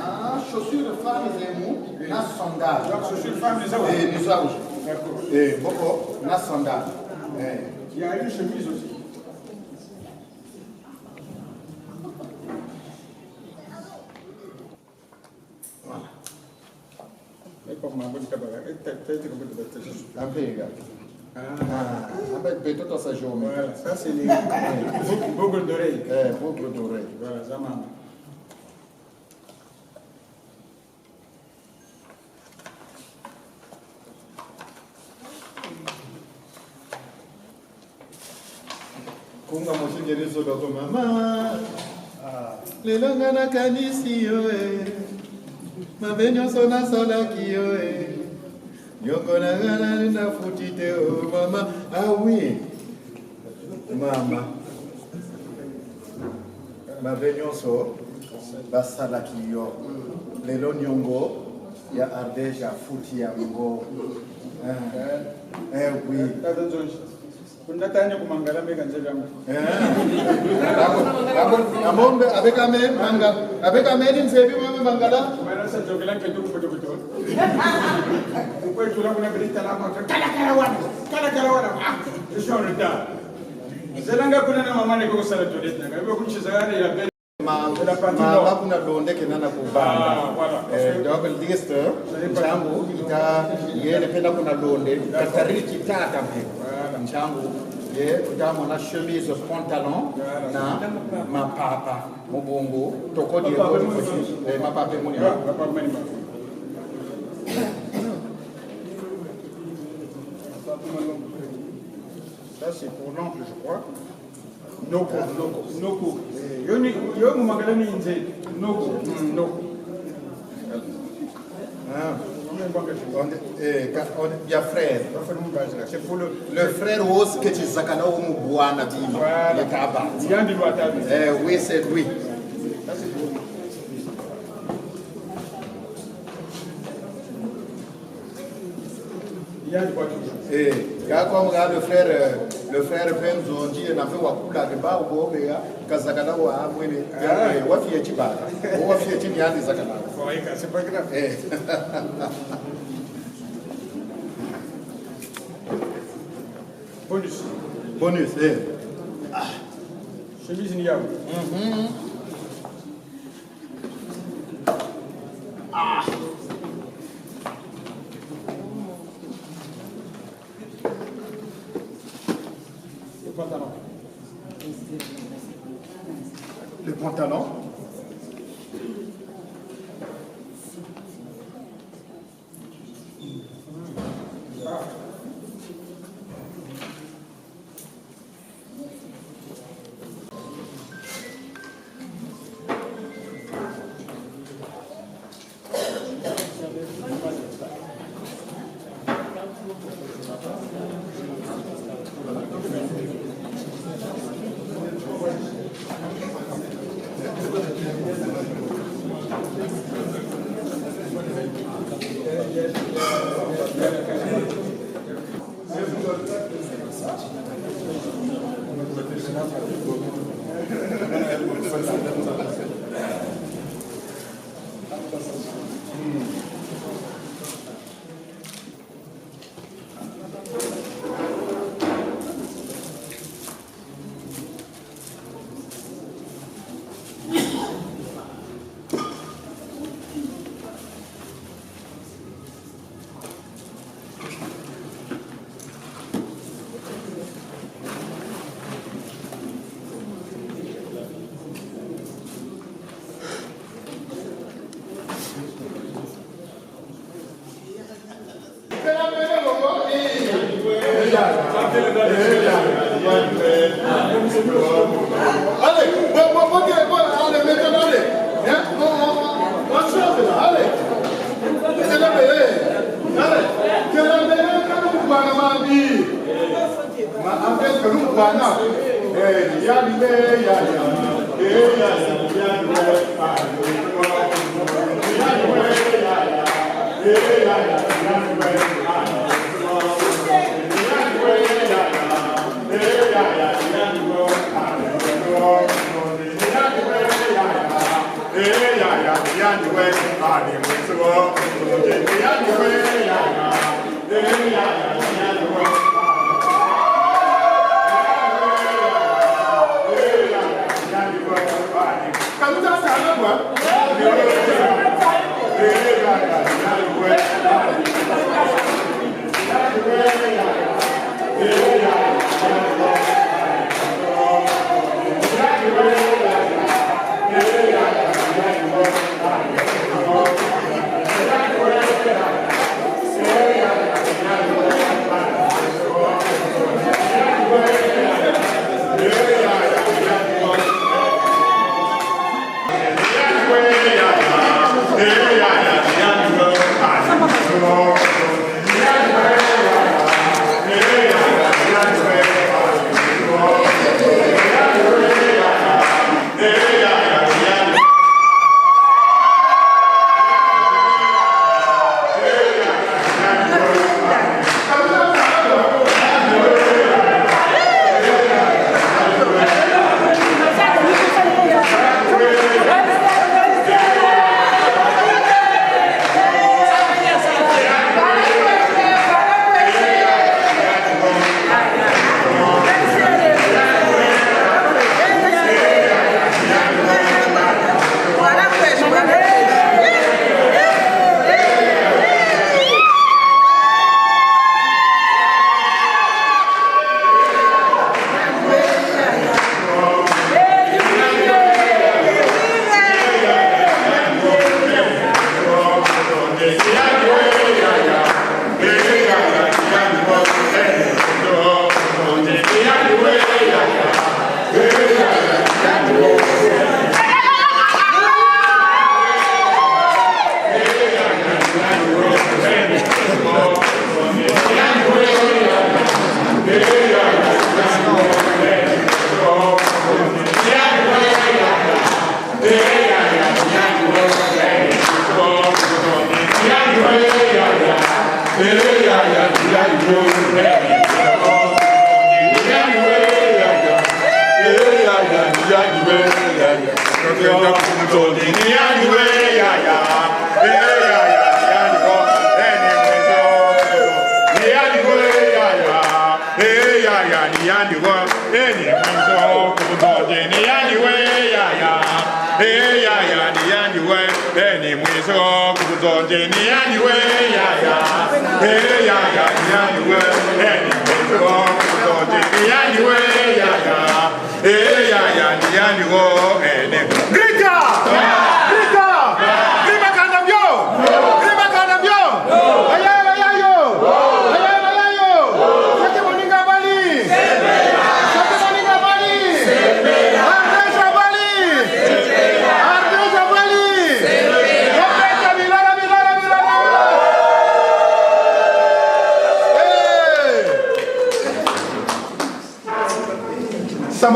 Ah, chaussures de femmes et mou, na sandales. Chaussures de femmes et nous avons. Et beaucoup, na sandales. Il y a une chemise aussi. Voilà. Un peu égal. Avec tout ça, jaune. Voilà, ça c'est les boucles d'oreilles. Boucles d'oreilles. Voilà, ça maman. Kunga moshingerezo dogo mama. Lelo ngana kanisi yo mabenyo sona sala kiyo Yoko na gana na futite o mama. Ah oui. Mama. Mabenyo so basala kiyo. Lelo nyongo ya ardeja futi ya ngo. Oui. Kundatanya kumangala mega njegamu. Amombe abeka me manga abeka me ni nsebi mama mangala. Mara sa jogela ke tu foto foto. Uko tula kuna brita la kwa kala wana. Ah, ishona da. Zelanga kuna na mama ne ko sala toilet na. Ibo kunchizana ya bele. Ma kuna donde kenana kubanda. Donc liste changu ita yele penda kuna donde katariki tata mpe. Changu ye kutamo na chemise pantalon na mapapa mubungu tokodi eko mapapa muni mapapa mani. Ça c'est pour l'oncle je crois. Noko. Yo mumagalani nje noko. Il y a frère. C'est pour le frère Ose que tu zakana ou mouboana bima. Le tabac. Oui, c'est lui. Et comme le frère Benzo dit n'a fait wakula de ba ou bega kazakana wa amwene wa fieti ba wa fieti ni andi zakana c'est pas grave. Bonus chemise ni yao. Le pantalon.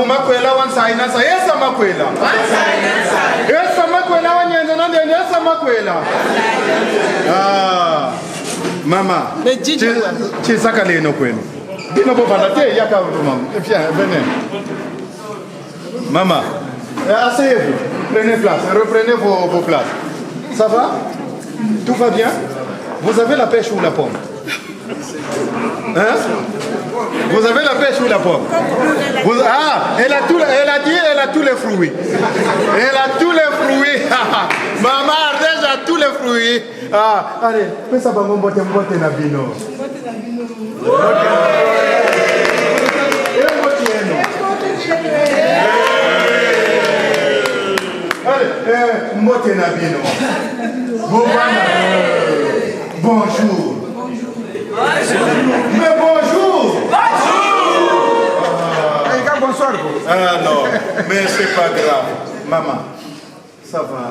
Makwela wansaina sa yesa makwela. Yesa makwela wanyenza nande Nyasa Makwela. Ah, Mama. Tu sais qu'elle est no kwenu. Il ne peut pas la terre, il y a qu'à vous. Viens, venez. Maman, asseyez-vous. Prenez place, reprenez vos places. Ça va? Tout va bien? Vous avez la pêche ou la pomme? Hein? Vous avez la pêche ou la pomme? Elle a dit elle a tous les fruits. Elle a tous les fruits. Maman Ardèche a tous les fruits. Allez, fais ça pour mon nabino. Bonjour. Mais bonjour. Bonsoir. Ah non, mais c'est pas grave. Maman, ça va.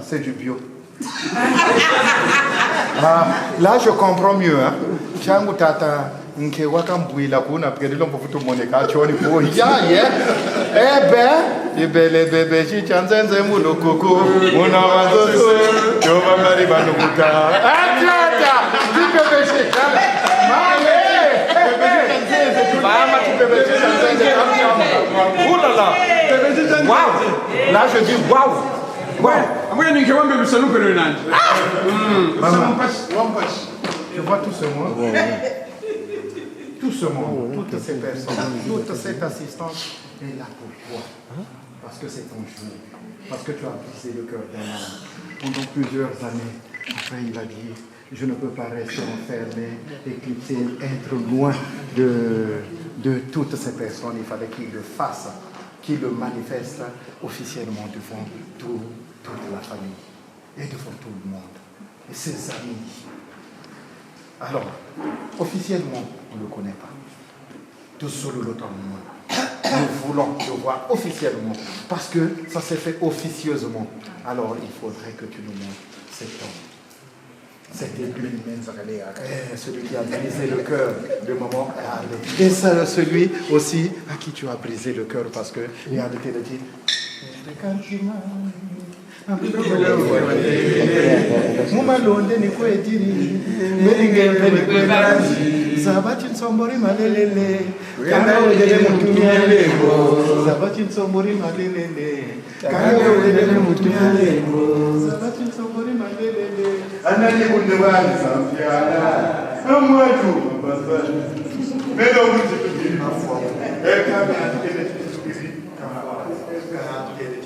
C'est du bio. Là, je comprends mieux. Changu tata nke wakambuila kuna pkedilo mpofutu moneka choni po ya ibele bebe chi chanzenze mulo koko muna wazozo yoba mari banukuta atata bebe chi mama tu bebe chi chanzenze oulala waouh là je dis waouh Amoya ninge wambe bisanuko no nani je vois tout ce monde. Tout ce monde, toutes ces personnes, toute cette assistance est là pour toi. Parce que c'est ton jour. Parce que tu as brisé le cœur d'un homme pendant plusieurs années. Après, il a dit, je ne peux pas rester enfermé, éclipsé, être loin de toutes ces personnes. Il fallait qu'il le fasse, qu'il le manifeste officiellement devant toute la famille et devant tout le monde. Et ses amis. Alors, officiellement, on ne le connaît pas. Tout seul le temps. Nous voulons le voir officiellement. Parce que ça s'est fait officieusement. Alors, il faudrait que tu nous montres cet homme. Cet église. Celui qui a brisé le cœur de maman. Et celui aussi à qui tu as brisé le cœur. Parce que il a été dit. Mumalonde ni kwetiri melingembe ni kwetiri zabati nsombori malelele kanga odele mutumia lego zabati nsombori malelele kanga odele mutumia lego zabati nsombori malelele anani kundewani sampiana amwatu bazali melo kuti tukiri afwa ekami atikele tukiri kama atikele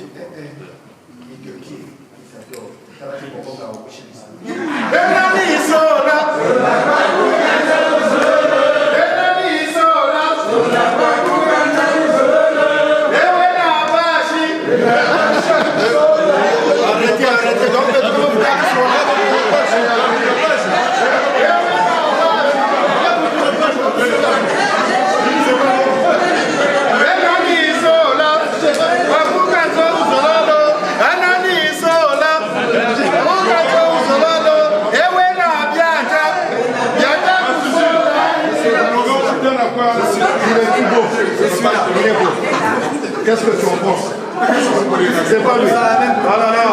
Qu'est-ce que tu en penses? C'est pas lui. Ah là là.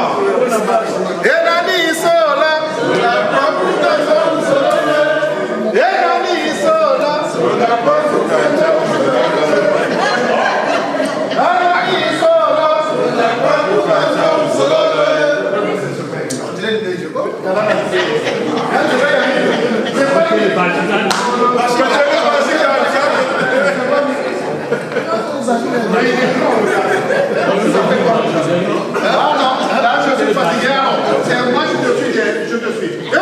Ah non, là je suis fatigué. C'est moi je te suis. Et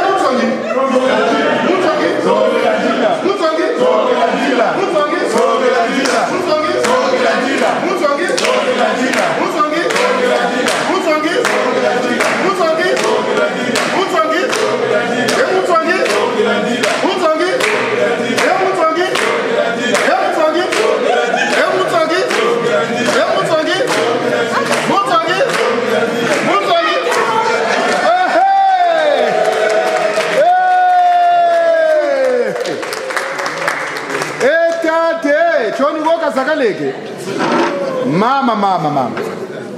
Mama.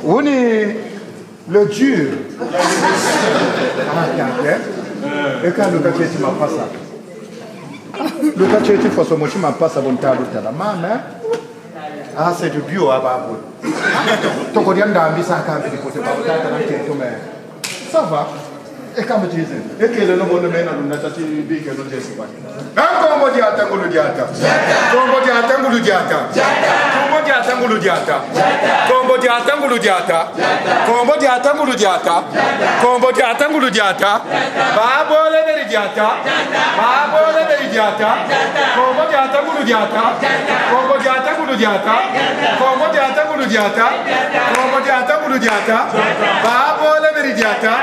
On est le dur. Et quand le quartier tu m'as pas ça. Le quartier tu fais ce mot, tu m'as pas ça bon tabou ta la main. Ah c'est du bio à Babou. Donc on vient d'ambier ça quand tu côté pas ta la tête ça va. E kama chizi ekele no bono mena no natati bike no jesi kwa ngombo dia tangulu diata ngombo dia tangulu diata ngombo dia tangulu diata ngombo dia tangulu diata ngombo dia tangulu diata ngombo dia tangulu diata babole beri diata babole beri diata ngombo dia tangulu diata ngombo dia tangulu diata ngombo dia tangulu diata ngombo dia tangulu diata babole beri diata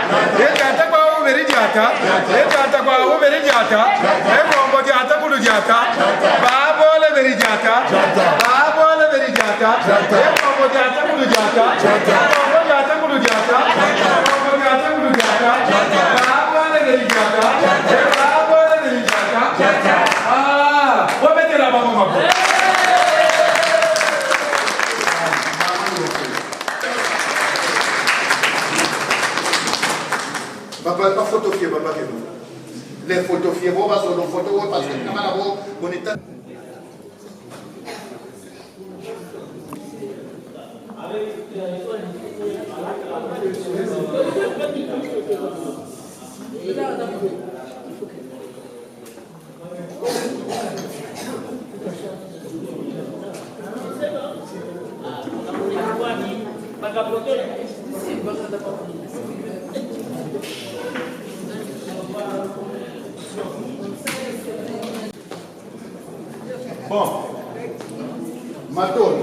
Veridiata, Etata qua Veridiata, e combo diata Guludiata, Babole Veridiata, Babole Veridiata, e combo diata Guludiata, combo diata Guludiata, combo diata Guludiata, Babole Veridiata, e Babole Veridiata. Ah, vuoi mettere la mamma? Pas photographier, papa. Les photographier, on va sur nos photos parce que on est. Bon, Maton.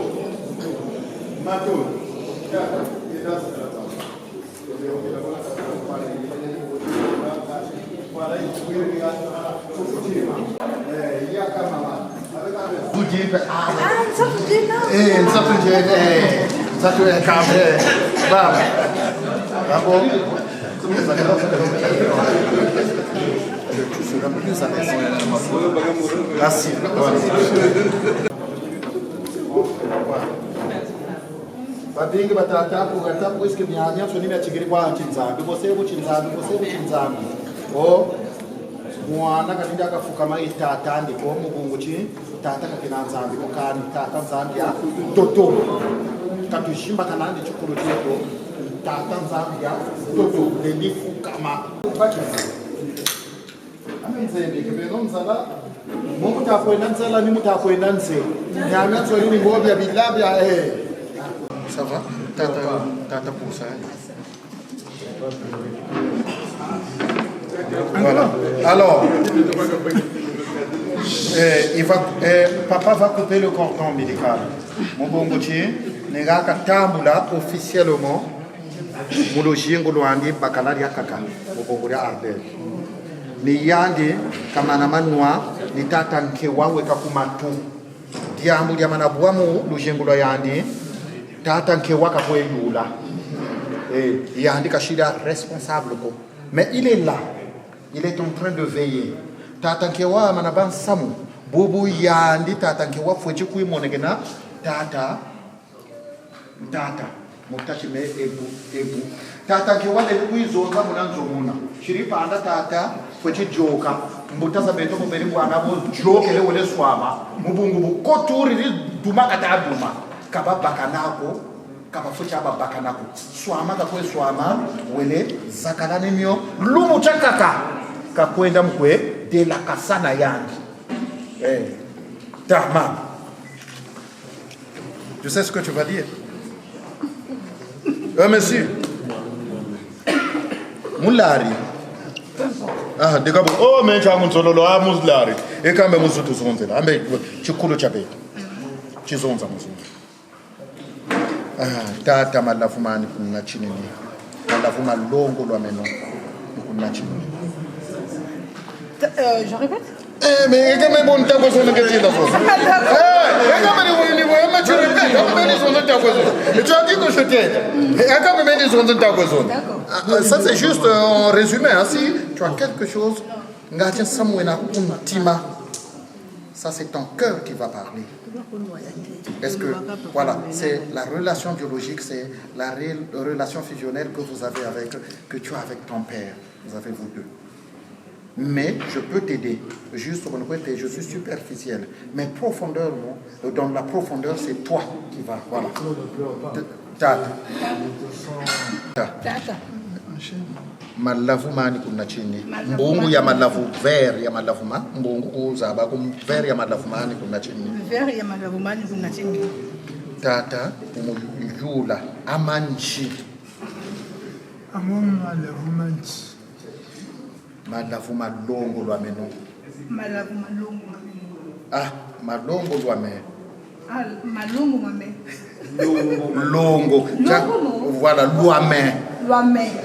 Merci. Badingi batata kugata kwiske myanya so nimya chigiri kwa chinzambi bose kuchinzambi o mwana katinda akafukama itata ndiko mugungu chi tata kakina nzambi kokani tata nzambi ya toto katushimba kanandi chukuru cheto tata nzambi ya toto ndifukama amenze ndikebeno mzala Mungu takwenda nzala ni mutakwenda nze nyamya so yini ngobya bilabya Ça va? Tata pour ça. Voilà. Alors, papa va couper le cordon médical. Mon bon goutier, Negaka Tambula officiellement, Mouloji Ngoloandi Bakalaria Kaka, Mobogoria Arbel. Ni Yandi, Kamanamanwa, ni Tata Nkewa Wekakumatu. Diambu Yamanabuamu, Lujengolo Yandi. Tata Nkewaka Poeyula. Il y a un Kashida responsable. Mais il est là. Il est en train de veiller. Tata Nkewa Manaban Samu. Bobu Yandi Tata Nkewa Fouetchukui Monegena. Tata. Mutachime Ebu. Tata Nkewa Lebu Zonga Munanzomuna. Shiripa Anda Tata Fouetchi Joka. Mbutaza Beto Muberi Wanabo Joke Lewele Swama. Mubungu Koturi Dumakata Duma. Kaba bakanako kaba fucha bakanako swama kakwe swama wele zakalane mio lumu chakaka kakwenda mkwe de la kasana yangi Dama. Tu sais ce que tu vas dire? Monsieur Moulari. Ah, dekabo. Oh, mais tu as mon solo là, Moulari. Et quand même, vous tous vont là. Mais tu coules chapé. Tu zonza mon. Tata malafumani kuna chini ni malafuma longo lwa meno kuna chini. Je répète? Mais quand même on t'a besoin de quelque chose. Quand même on niveau mais tu répètes, quand même ils ont t'a besoin. Tu as dit que je t'aide. Et quand même ils ont t'a besoin. Ça c'est juste en résumé. Si tu as quelque chose, ngatia samwena kuntima. Ça, c'est ton cœur qui va parler. Est-ce que, voilà, c'est la relation biologique, c'est la relation fusionnelle que vous avez que tu as avec ton père. Vous avez vous deux. Mais je peux t'aider. Juste sur le côté, je suis superficiel. Mais profondément, dans la profondeur, c'est toi qui vas. Voilà. Tata. Malavu mani kuna chini. Mbungu ya malavu vert ya malavu ma. Mbungu uzaba kum vert ya malavu mani kuna chini. Vert ya malavu mani kuna chini. Tata umuyula amanchi. Amon malavu manchi. Malavu malongo lwa meno. Malavu malongo. Ah, malongo lwa meno. Ah, malongo mame. Longo. Voilà, lwa meno. Lwa meno.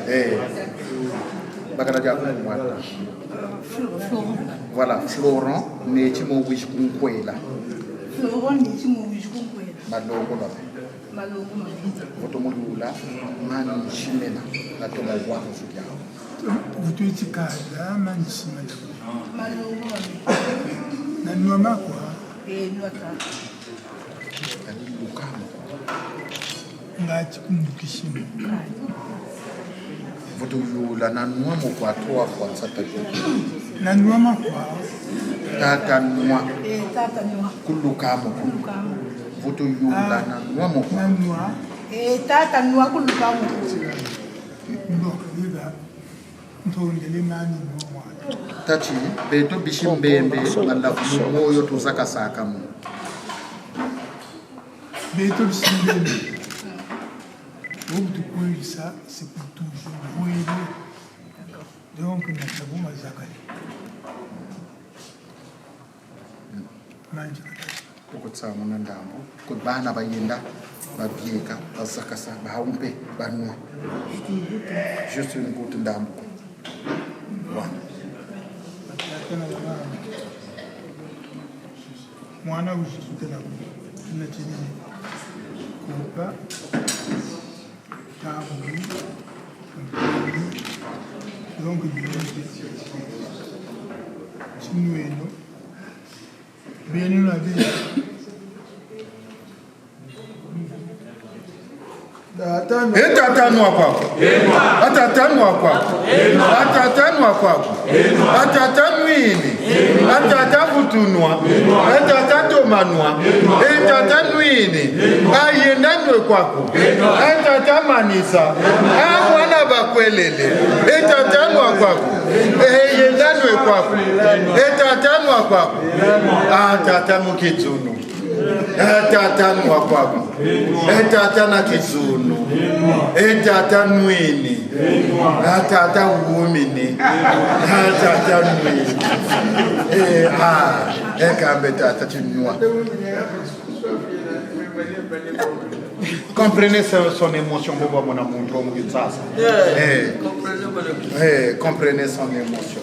Voilà, Florent Netimo Wishkunkwela. Florent Netimo Wishkunkwela. Malongo lwa meno. Malongo mame. Votomulula mani chimena na toma wako sujao. Vous êtes là, manchi malongo mame. Na nuama kwa. Nuaka. Lukamo. Ngati kumbukishimo. Votomulula na nuamo kwa toa kwa sataki. Na nuama kwa. Tata nua. Tata nua. Kulukamo. Kulukamo. Votomulula na nuamo kwa. Na nua. Tata nua kulukamo. Bon, là. Tachi beto bishimbembe malafu moyo tuzaka saka mu beto bisimbembe tu peux ça c'est pour toujours voyer donc na tabu mazakali manje ukutsamu na ndambo kubana bayenda babyeka basakasa bahumpe banwa juste une goutte ndambo. Mwana ushikutela na chini kupa tabu donc chinueno bien la vie Atatanwa kwako. Atatanwa kwako. Atatanwa kwako. Atatanwini. Atatavutunwa. Atatatomanwa. Atatanwini. Ayendanwe kwako. Atatamanisa. Mwana bakwelele. Atatanwa kwako. Ayendanwe kwako. Atatanwa kwako. Atatamukizunu. Atatanwa kwako. Etatana kizunu. Etatanwini. Atatanwini. Atatanwini. Ekambe tatatunwa. Comprenez son émotion, mon amour, comprenez son émotion.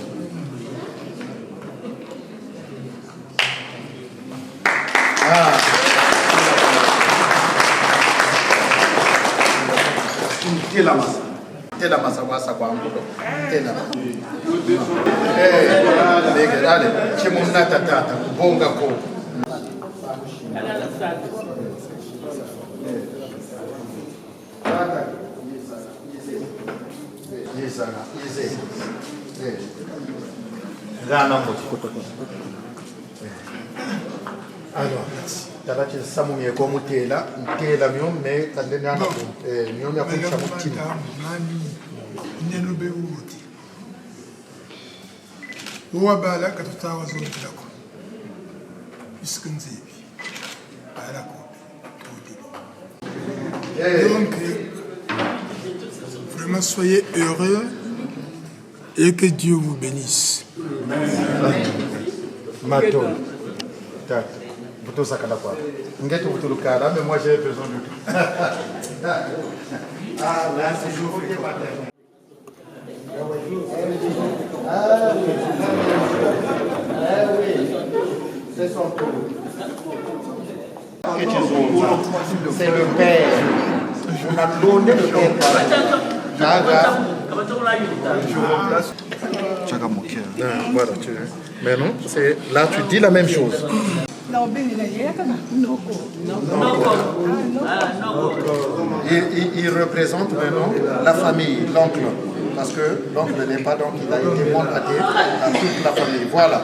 Tela masa wasa kwa mkudo. Tela. Dale, chimunata tata, bonga ko. Alors, Tarachi Samu Yegomu Tela, Tela Mium, mais Tandena, Mium Yakuti. Nenube uti. Uwabala katutawa zote lako. Iskunzibi. Balako. Donc, vraiment soyez heureux et que Dieu vous bénisse. Mato. Tata. Buto sakala kwa. Ngeto buto lukala, mais moi j'ai besoin de tout. Ah, là c'est jour fait pas. C'est son tour. C'est le père. On a donné le père. Voilà, mais non, là tu dis la même chose. Il représente maintenant la famille, l'oncle. Parce que l'oncle n'est pas, donc il a été mandaté à toute la famille. Voilà.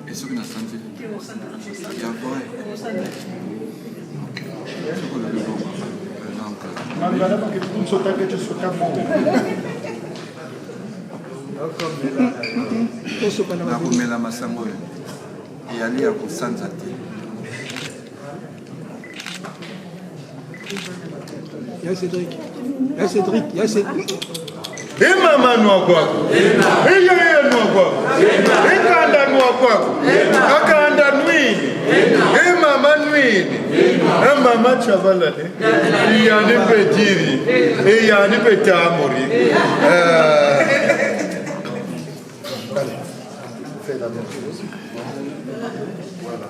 Et ce que nous avons senti, il y a vrai. nakomela masango oyo eyali ya kosanza te. Ya Cédric. Ya Cédric. Ya Cédric. Mama nwa kwako. Yeye nwa kwako. Kanda nwa kwako. Akanda nwini. Mama nwini. Mama chavala ne. Yani petiri. Yani petamori. Fais la même chose. Voilà.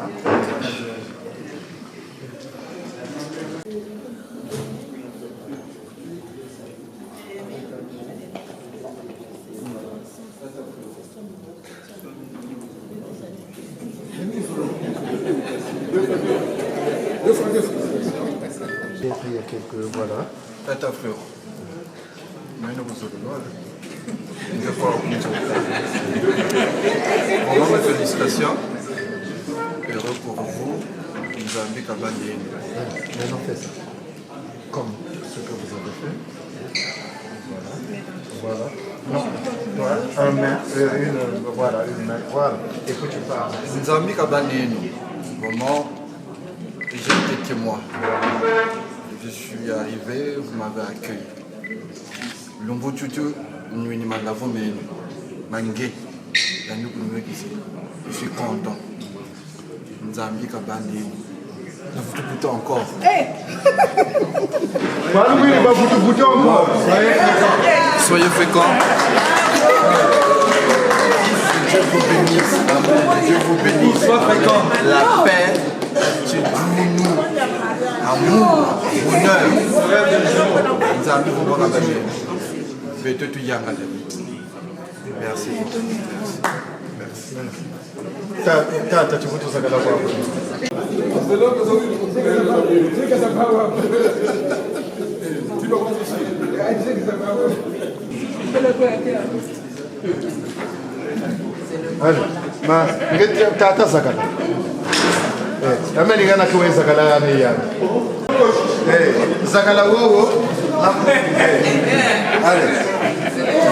Il y a quelques, voilà. Tata Fleur. Vraiment, félicitations. Heureux pour vous. Nzambi Kabandi. Maintenant, fais ça. Comme ce que vous avez fait. Voilà. Non, voilà. Un main, voilà, une main. Voilà. Et que tu parles. Nzambi Kabandi. Vraiment, j'ai été témoin. Je suis arrivé, vous m'avez accueilli. Lumbu Tutu, nous n'y m'avons mais Mangé, la nous je suis content. Nzambi Kabandi. Nous vous tout encore. Soyez féconds. Dieu vous bénisse. Dieu vous bénisse. Sois fécond. La paix, c'est nous. Amour, bonheur. Nzambi vous bonheur. Merci. Tata chibutu sakala kwako. Allez, ma ngeti tata sakala. Ameni ngana kwa sakala ni ya. Sakala wowo. Allez.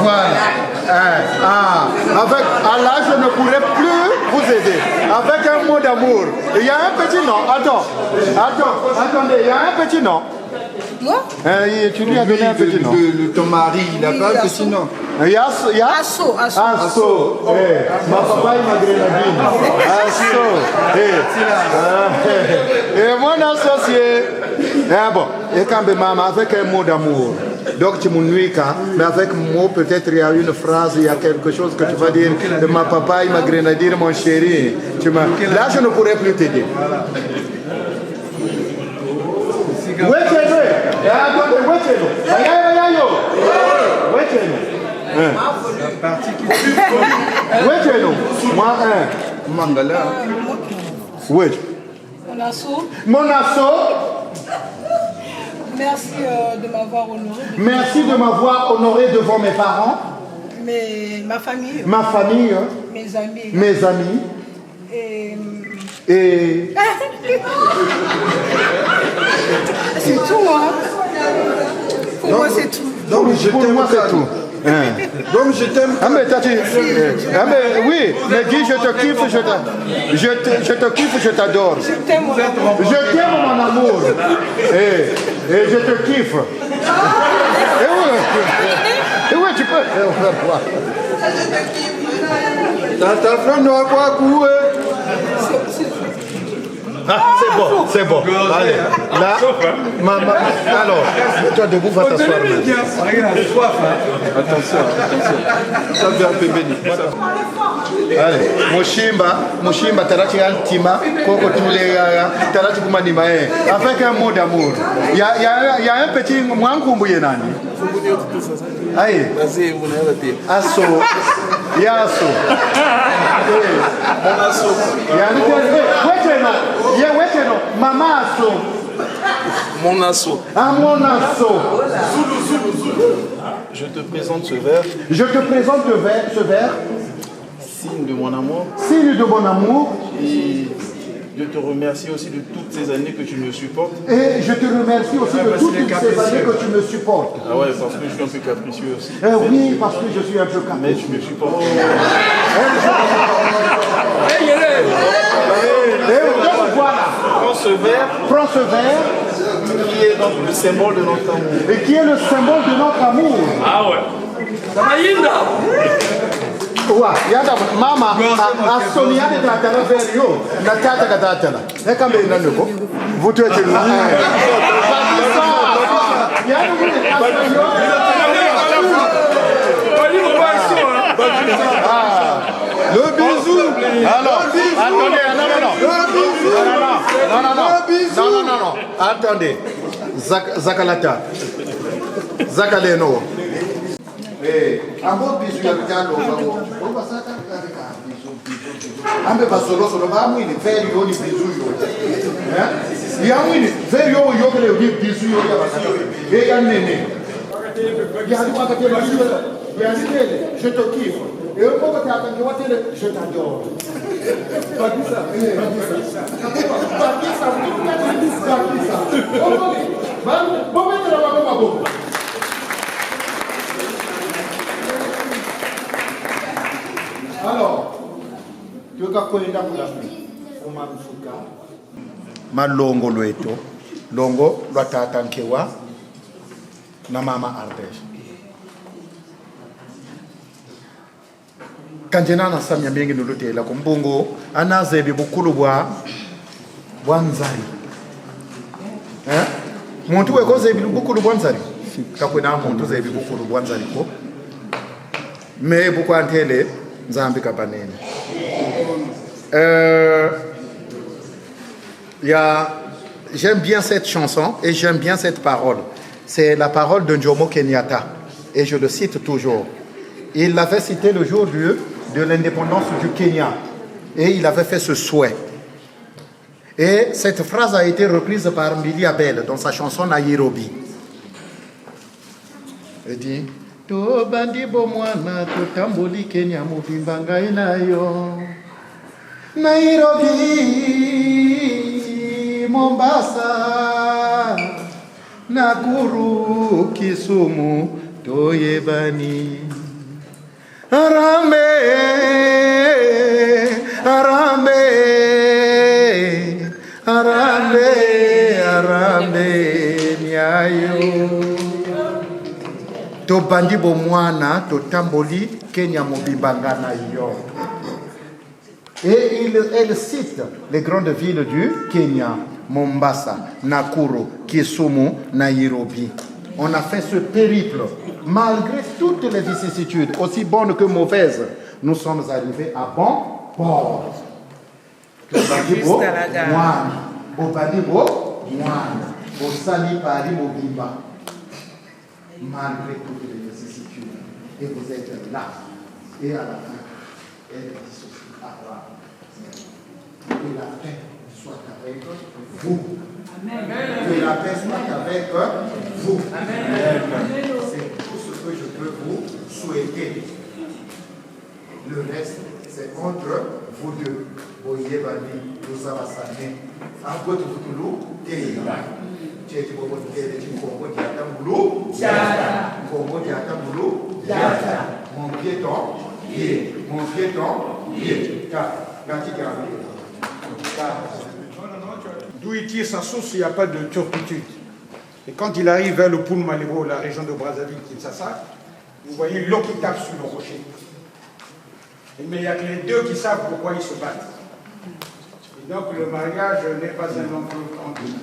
Voilà. Avec Allah, je ne pourrai plus vous aider. Avec un mot d'amour. Il y a un petit nom. Attendez, il y a un petit nom. Moi Tu lui as donné un petit nom. Ton mari, il n'a pas un petit nom. Il y a Asso. Asso. Ma papa, il m'a grenadine. Asso. Et mon associé. Bon, et quand maman, avec un mot d'amour. Donc tu m'ennuies, mais avec moi peut-être il y a une phrase, il y a quelque chose que tu vas dire. Ma papa, il m'a grenadine, mon chéri. Là, je ne pourrai plus t'aider. Moi, Mangala. Oui. Mon assaut. Merci de m'avoir honoré. Merci de m'avoir honoré devant mes parents. Ma famille. Ma famille. Mes amis. Mes amis. Et... C'est tout, hein. Pour moi, c'est tout. Donc, pour moi, c'est tout. Donc je t'aime. Oui, mais Guy, je te kiffe, je te kiffe, je t'adore. Je t'aime, mon amour. Je t'aime, mon amour. Et je te kiffe. Et oui, tu peux. Ta femme doit quoi couper. C'est bon. Allez, là, maman. Alors, toi debout, va t'asseoir. Attention. Ça vient un peu béni. Allez, Moshimba, Tarati Altima, Koko Tuleya, Tarati Kumanima, avec un mot d'amour. Il y a un petit Mwankumbuye Nani. Aïe, Asso, Yasso. Maman Asso. Mon assaut. Ah, mon assaut. Je te présente ce verre. Je te présente ce verre. Signe de mon amour. Signe de mon amour. Et je te remercie aussi de toutes ces années que tu me supportes. Et je te remercie aussi de toutes ces années que tu me supportes. Ah ouais, parce que je suis un peu capricieux aussi. Oui, parce que je suis un peu capricieux. Mais tu me supportes. Voilà. Prends ce verre. Qui est donc le symbole de notre amour. Et qui est le symbole de notre amour. Ah ouais. Yada mama Sonia de Tatana Verio, Natata Katatana. Nekambe Nanuko. Vous tuez le bisou. Alors, attendez, non. Attendez. Zakalata. Zakaleno. Ambo bisou ya bitalo bango. Oba saka ka bisou. Ambe basolo ba mwini veri yo ni bisou yo. Ya mwini veri yo yo kele yo bisou yo ya basalo. E ya nene. Ya ni kwa kele bisou. Ya ni kele, je te kiffe. Et au moment que tu as attendu, je t'adore. Pas dit ça. Alors, tu veux connaître la malongo lweto, longo lwatatankewa na mama Ardèche. Kanjena na samya mingi nulutela kumbungu anazebi bukulu bwa nzari. Muntu wekoze bukulu bwa nzari. Kakwena muntu zebi bukulu bwa nzari ko. Me bukwantele nzambi kabanene. J'aime bien cette chanson et j'aime bien cette parole. C'est la parole de Jomo Kenyatta et je le cite toujours. Il l'avait cité le jour de l'indépendance du Kenya et il avait fait ce souhait. Et cette phrase a été reprise par Mbili Abel dans sa chanson Nairobi. Il dit To bandi bomwana to tamboli Kenya mubimbanga inayo Nairobi Mombasa Nakuru Kisumu Toyebani Arambe nyayo To bandi bomwana to tamboli Kenya mobimbanga na yo. Et elle cite les grandes villes du Kenya, Mombasa, Nakuru, Kisumu, Nairobi. On a fait ce périple. Malgré toutes les vicissitudes, aussi bonnes que mauvaises, nous sommes arrivés à bon port. Juste à la gare. Malgré toutes les vicissitudes, et vous êtes là, et à la fin, elle dissocie à voir. Que la paix soit avec vous. Que la paix soit avec vous. C'est tout ce que je peux vous souhaiter. Le reste, c'est entre vous deux. Oye bandi, nous avons sané. En quoi tu veux tout mon piéton, D'où il tire sa source, il n'y a pas de turpitude. Et quand il arrive vers le Poul Malebo, la région de Brazzaville, Kinshasa, vous voyez l'eau qui tape sur le rocher. Mais il y a que les deux qui savent pourquoi ils se battent. Donc le mariage n'est pas un enveloppe tranquille.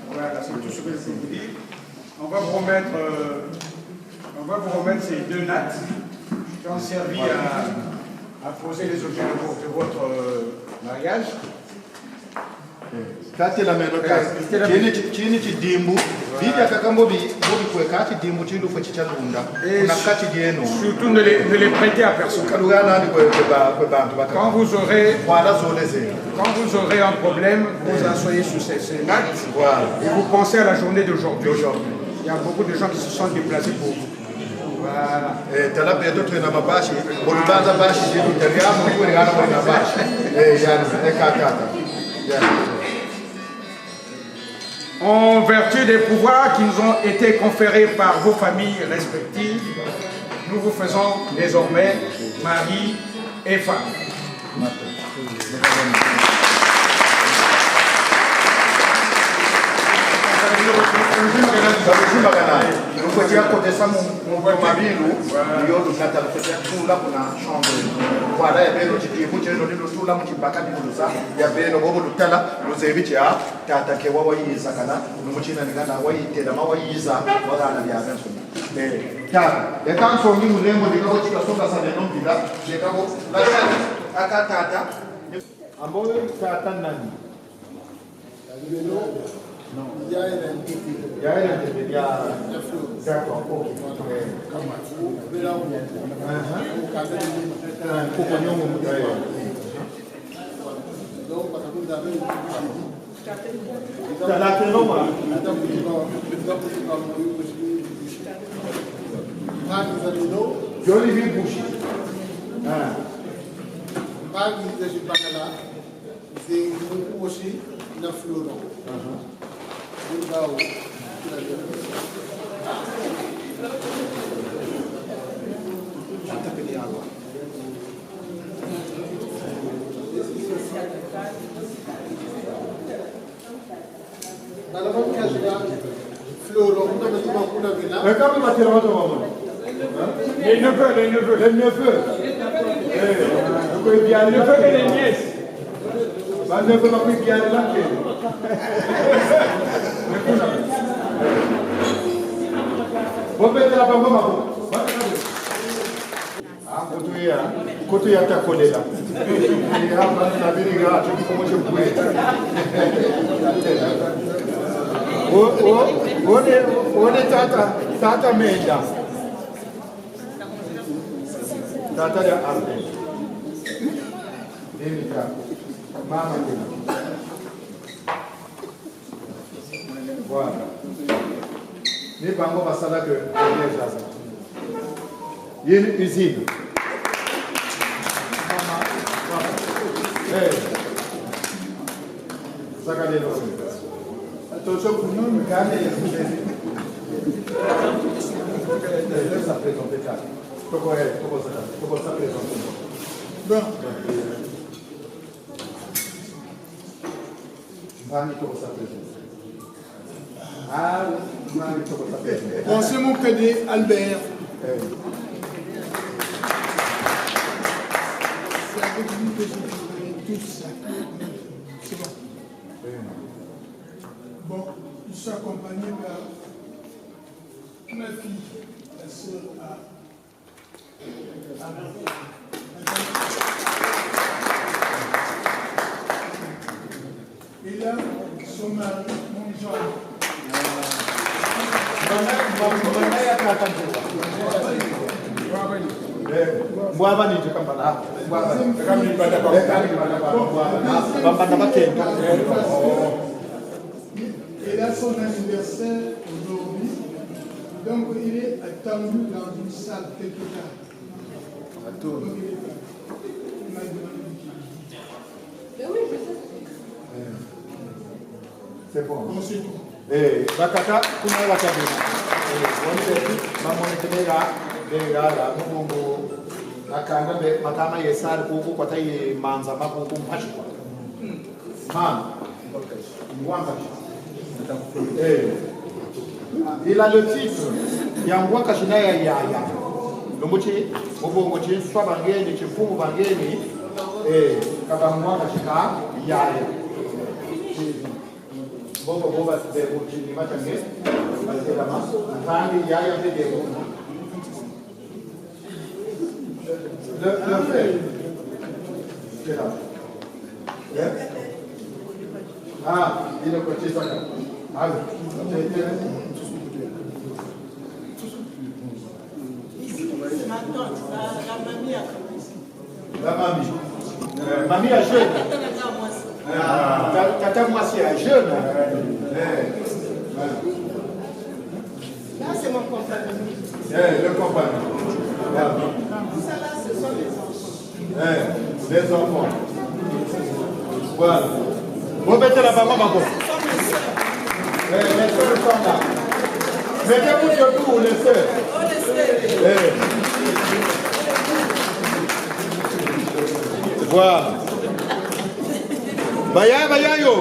Voilà, c'est tout ce que je peux vous dire. On va vous remettre ces 2 nattes qui ont servi à poser les objets de votre mariage. Kati la meno kasi chini chidimbu vija kakambo bi kwe kati dimbu chilu fwe chichalunda kuna kati dieno surtout ne les prêtez à personne. Quand vous aurez un problème, vous asseyez sur ces nattes et vous pensez à la journée d'aujourd'hui. Il y a beaucoup de gens qui se sont déplacés pour vous. Voilà. En vertu des pouvoirs qui nous ont été conférés par vos familles respectives, nous vous faisons désormais mari et femme. Non. Il y a un d'accord, ok. Les neveux. Et les nièces. Tata Menda. Tata ya Arde. Mama Kina. Voilà. Ni bango basala que il y a une usine. Attention pour nous, mais quand même, ça présente ça. Comment ça présente? Bon. Pensez mon cadet Albert. C'est avec lui que je ferai tout ça. C'est bon. Bon, je suis accompagné par ma fille, la sœur à et là, son mari, mon Jean. Et là, son anniversaire aujourd'hui, donc il est attendu dans une salle quelque part. Donc, il m'a demandé. Oui, je sais. C'est bon. Bon, c'est tout. Bakata, kuna la kabina. Mamonekera, la mungu, akanga be matama yesar kuku kwata ye manza makuku mpashi. Il a le titre. Yangwaka Shinaya Yaya. Lomochi, Mobongochi, Swabangeni, Chifu Bangeni, Kabamwa katika yaya. Bobo boba de uchini machange. Balkela mas. Fangi yaya de debo. Le fait. C'est là. Ah, il est côté ça. Allez. La mamie. Mamie est jeune. Tata Moissi est jeune. Là, c'est mon compagnon. Le compagnon. Ça là, ce sont les enfants. Les enfants. Voilà. Vous mettez la maman, maman. Mettez le sang là. Mettez-vous surtout les sœurs. Voilà. Baya yo.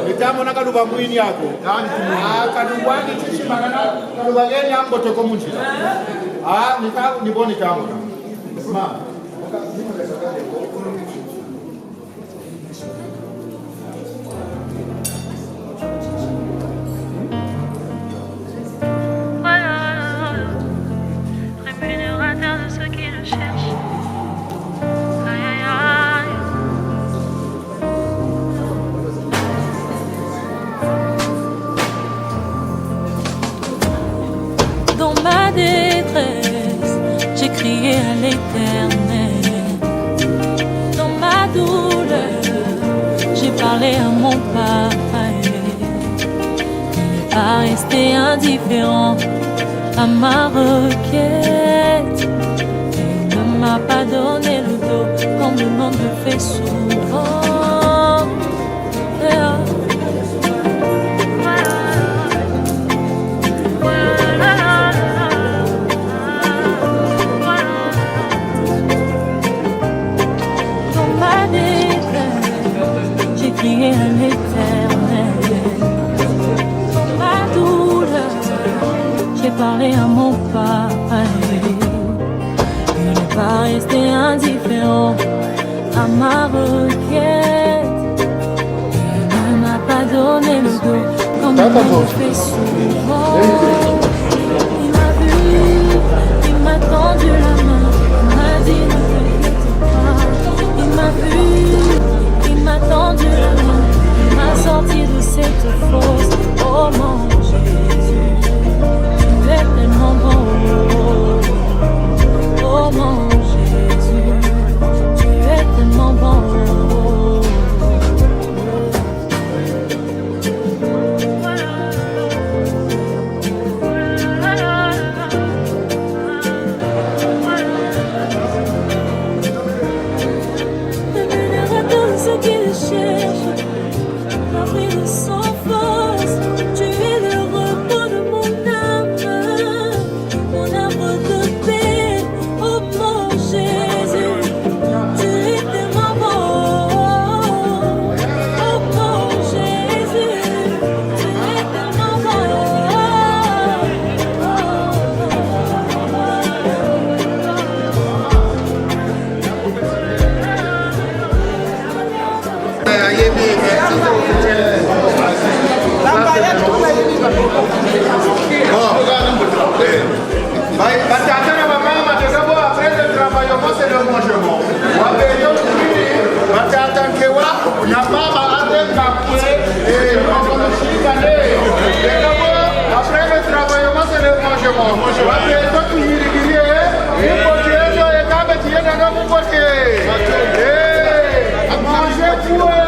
Nitamu na kaluba mwini yako. Kaluba ni chichi magana. Kaluba geni ambo toko munchi. Nitamu niboni tamu. Ma. Rémunérateur de ceux qui le cherchent. Dans ma détresse, j'ai crié à l'Éternel. Dans ma douleur, j'ai parlé à mon Papa. Il n'est pas resté indifférent à ma requête. Il ne m'a pas donné le dos comme le monde le fait souvent. J'ai crié à l'Éternel. Dans ma douleur, j'ai parlé à mon Papa. Il n'est pas resté indifférent à ma requête. Il ne m'a pas donné le dos comme on le fait souvent. Il m'a vu, il m'a tendu la main, il m'a dit ne t'inquiète pas. Il m'a vu, il m'a tendu la main, il m'a sorti de cette fosse. Oh mon Jésus, tu es tellement bon. Oh mon Jésus, tu es tellement bon. Ceux qui le cherchent, appris de sans force, tu es le repos de mon âme, mon arbre de paix, oh mon Jésus, tu es tellement bon, oh mon Jésus, tu es tellement bon. Batata na mama tegabo après le travail c'est le mangement. Wabeyo batata nkewa na mama atenga kwe et on chikane. Tegabo après le travail c'est le mangement. Wabeyo tu yirigiriye ipotezo ekabe tienda na mukote. Manger poué.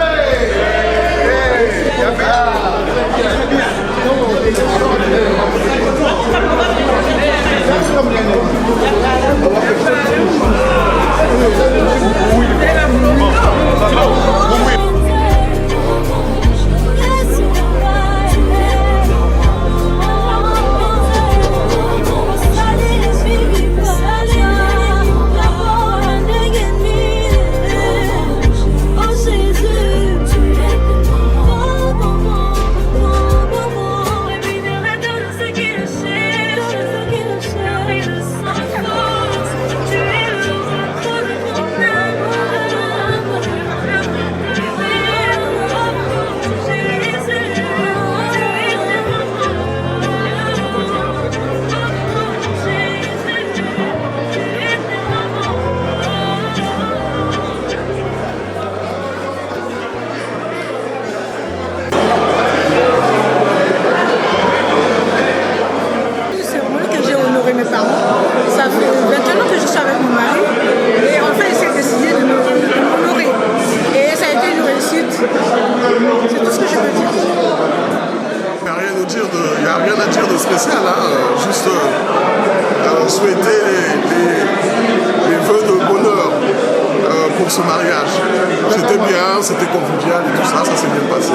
c'était convivial et tout ça, ça s'est bien passé.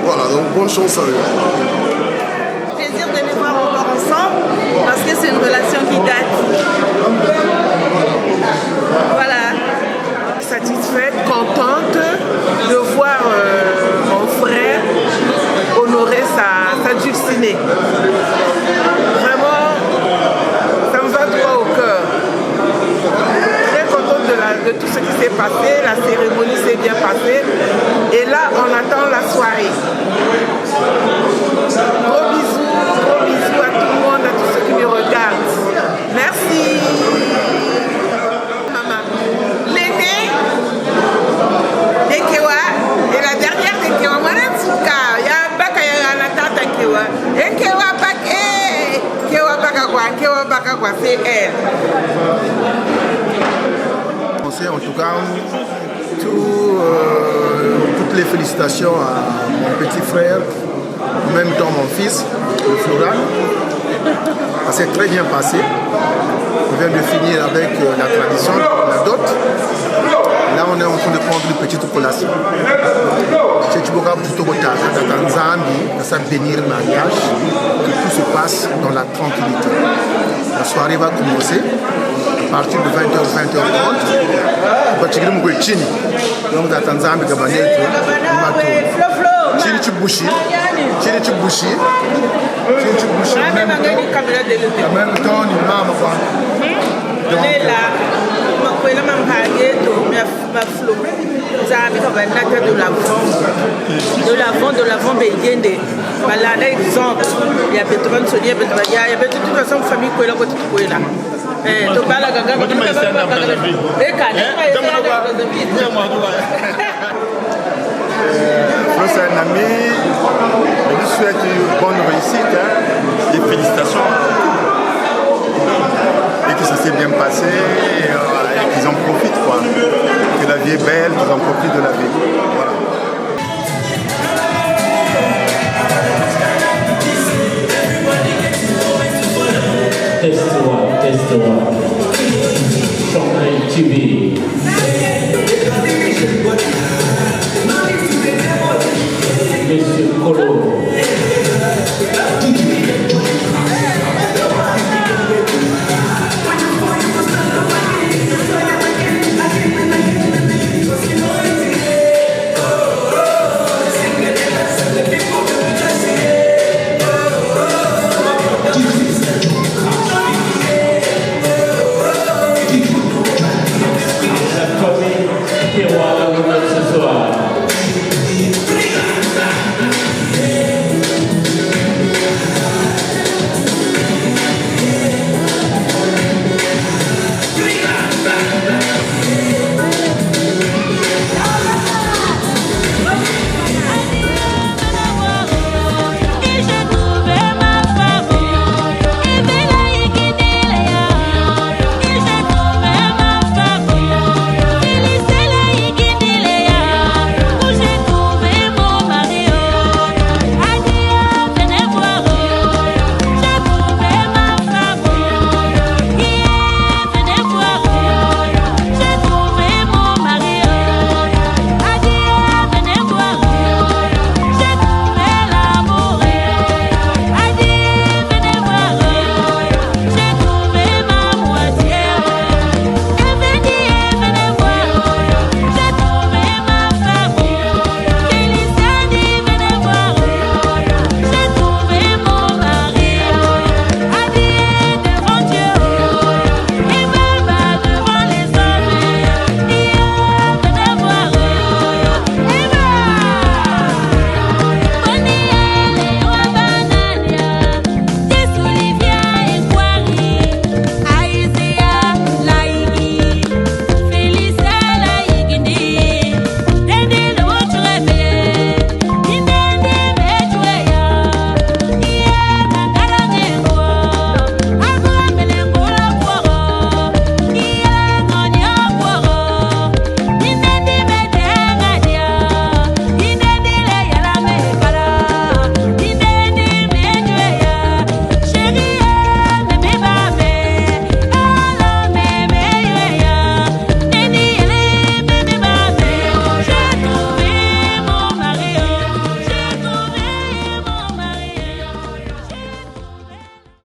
Voilà, donc bonne chance à eux. Plaisir de les voir encore ensemble parce que c'est une relation qui date. Voilà. Satisfaite, contente de voir mon frère honorer sa dulcinée. Vraiment, ça me va droit au cœur. Très contente de tout ce qui s'est passé, la cérémonie s'est bien passée. Et là, on attend la soirée. Gros bisous à tout le monde, à tous ceux qui me regardent. Merci. Maman. L'aînée d'Ekewa et la dernière d'Ekewa. Mwanatsuka, ya baka ya anatata Kewa. Ekewa baka kwa, c'est elle. En tout cas, toutes les félicitations à mon petit frère, en même temps mon fils, le Floral. Ça s'est très bien passé. On vient de finir avec la tradition, la dot. Là, on est en train de prendre une petite collation. C'est tu pourras plutôt ça bénir le mariage, que tout se passe dans la tranquillité. La soirée va commencer à partir de 20h, 20h30. Donc, dans Tanzanie, Chini Chibushi, en même temps, ni maman quoi. Donc, de l'avant Beyende. Voilà un exemple. Il y a Petron Sonia, il y a toute façon famille qui est là, qui est là. C'est un ami, je lui souhaite une bonne réussite et félicitations. Et que ça s'est bien passé et qu'ils en profitent quoi. Que la vie est belle, qu'ils en profitent de la vie. Voilà. Test one. Showtime TV.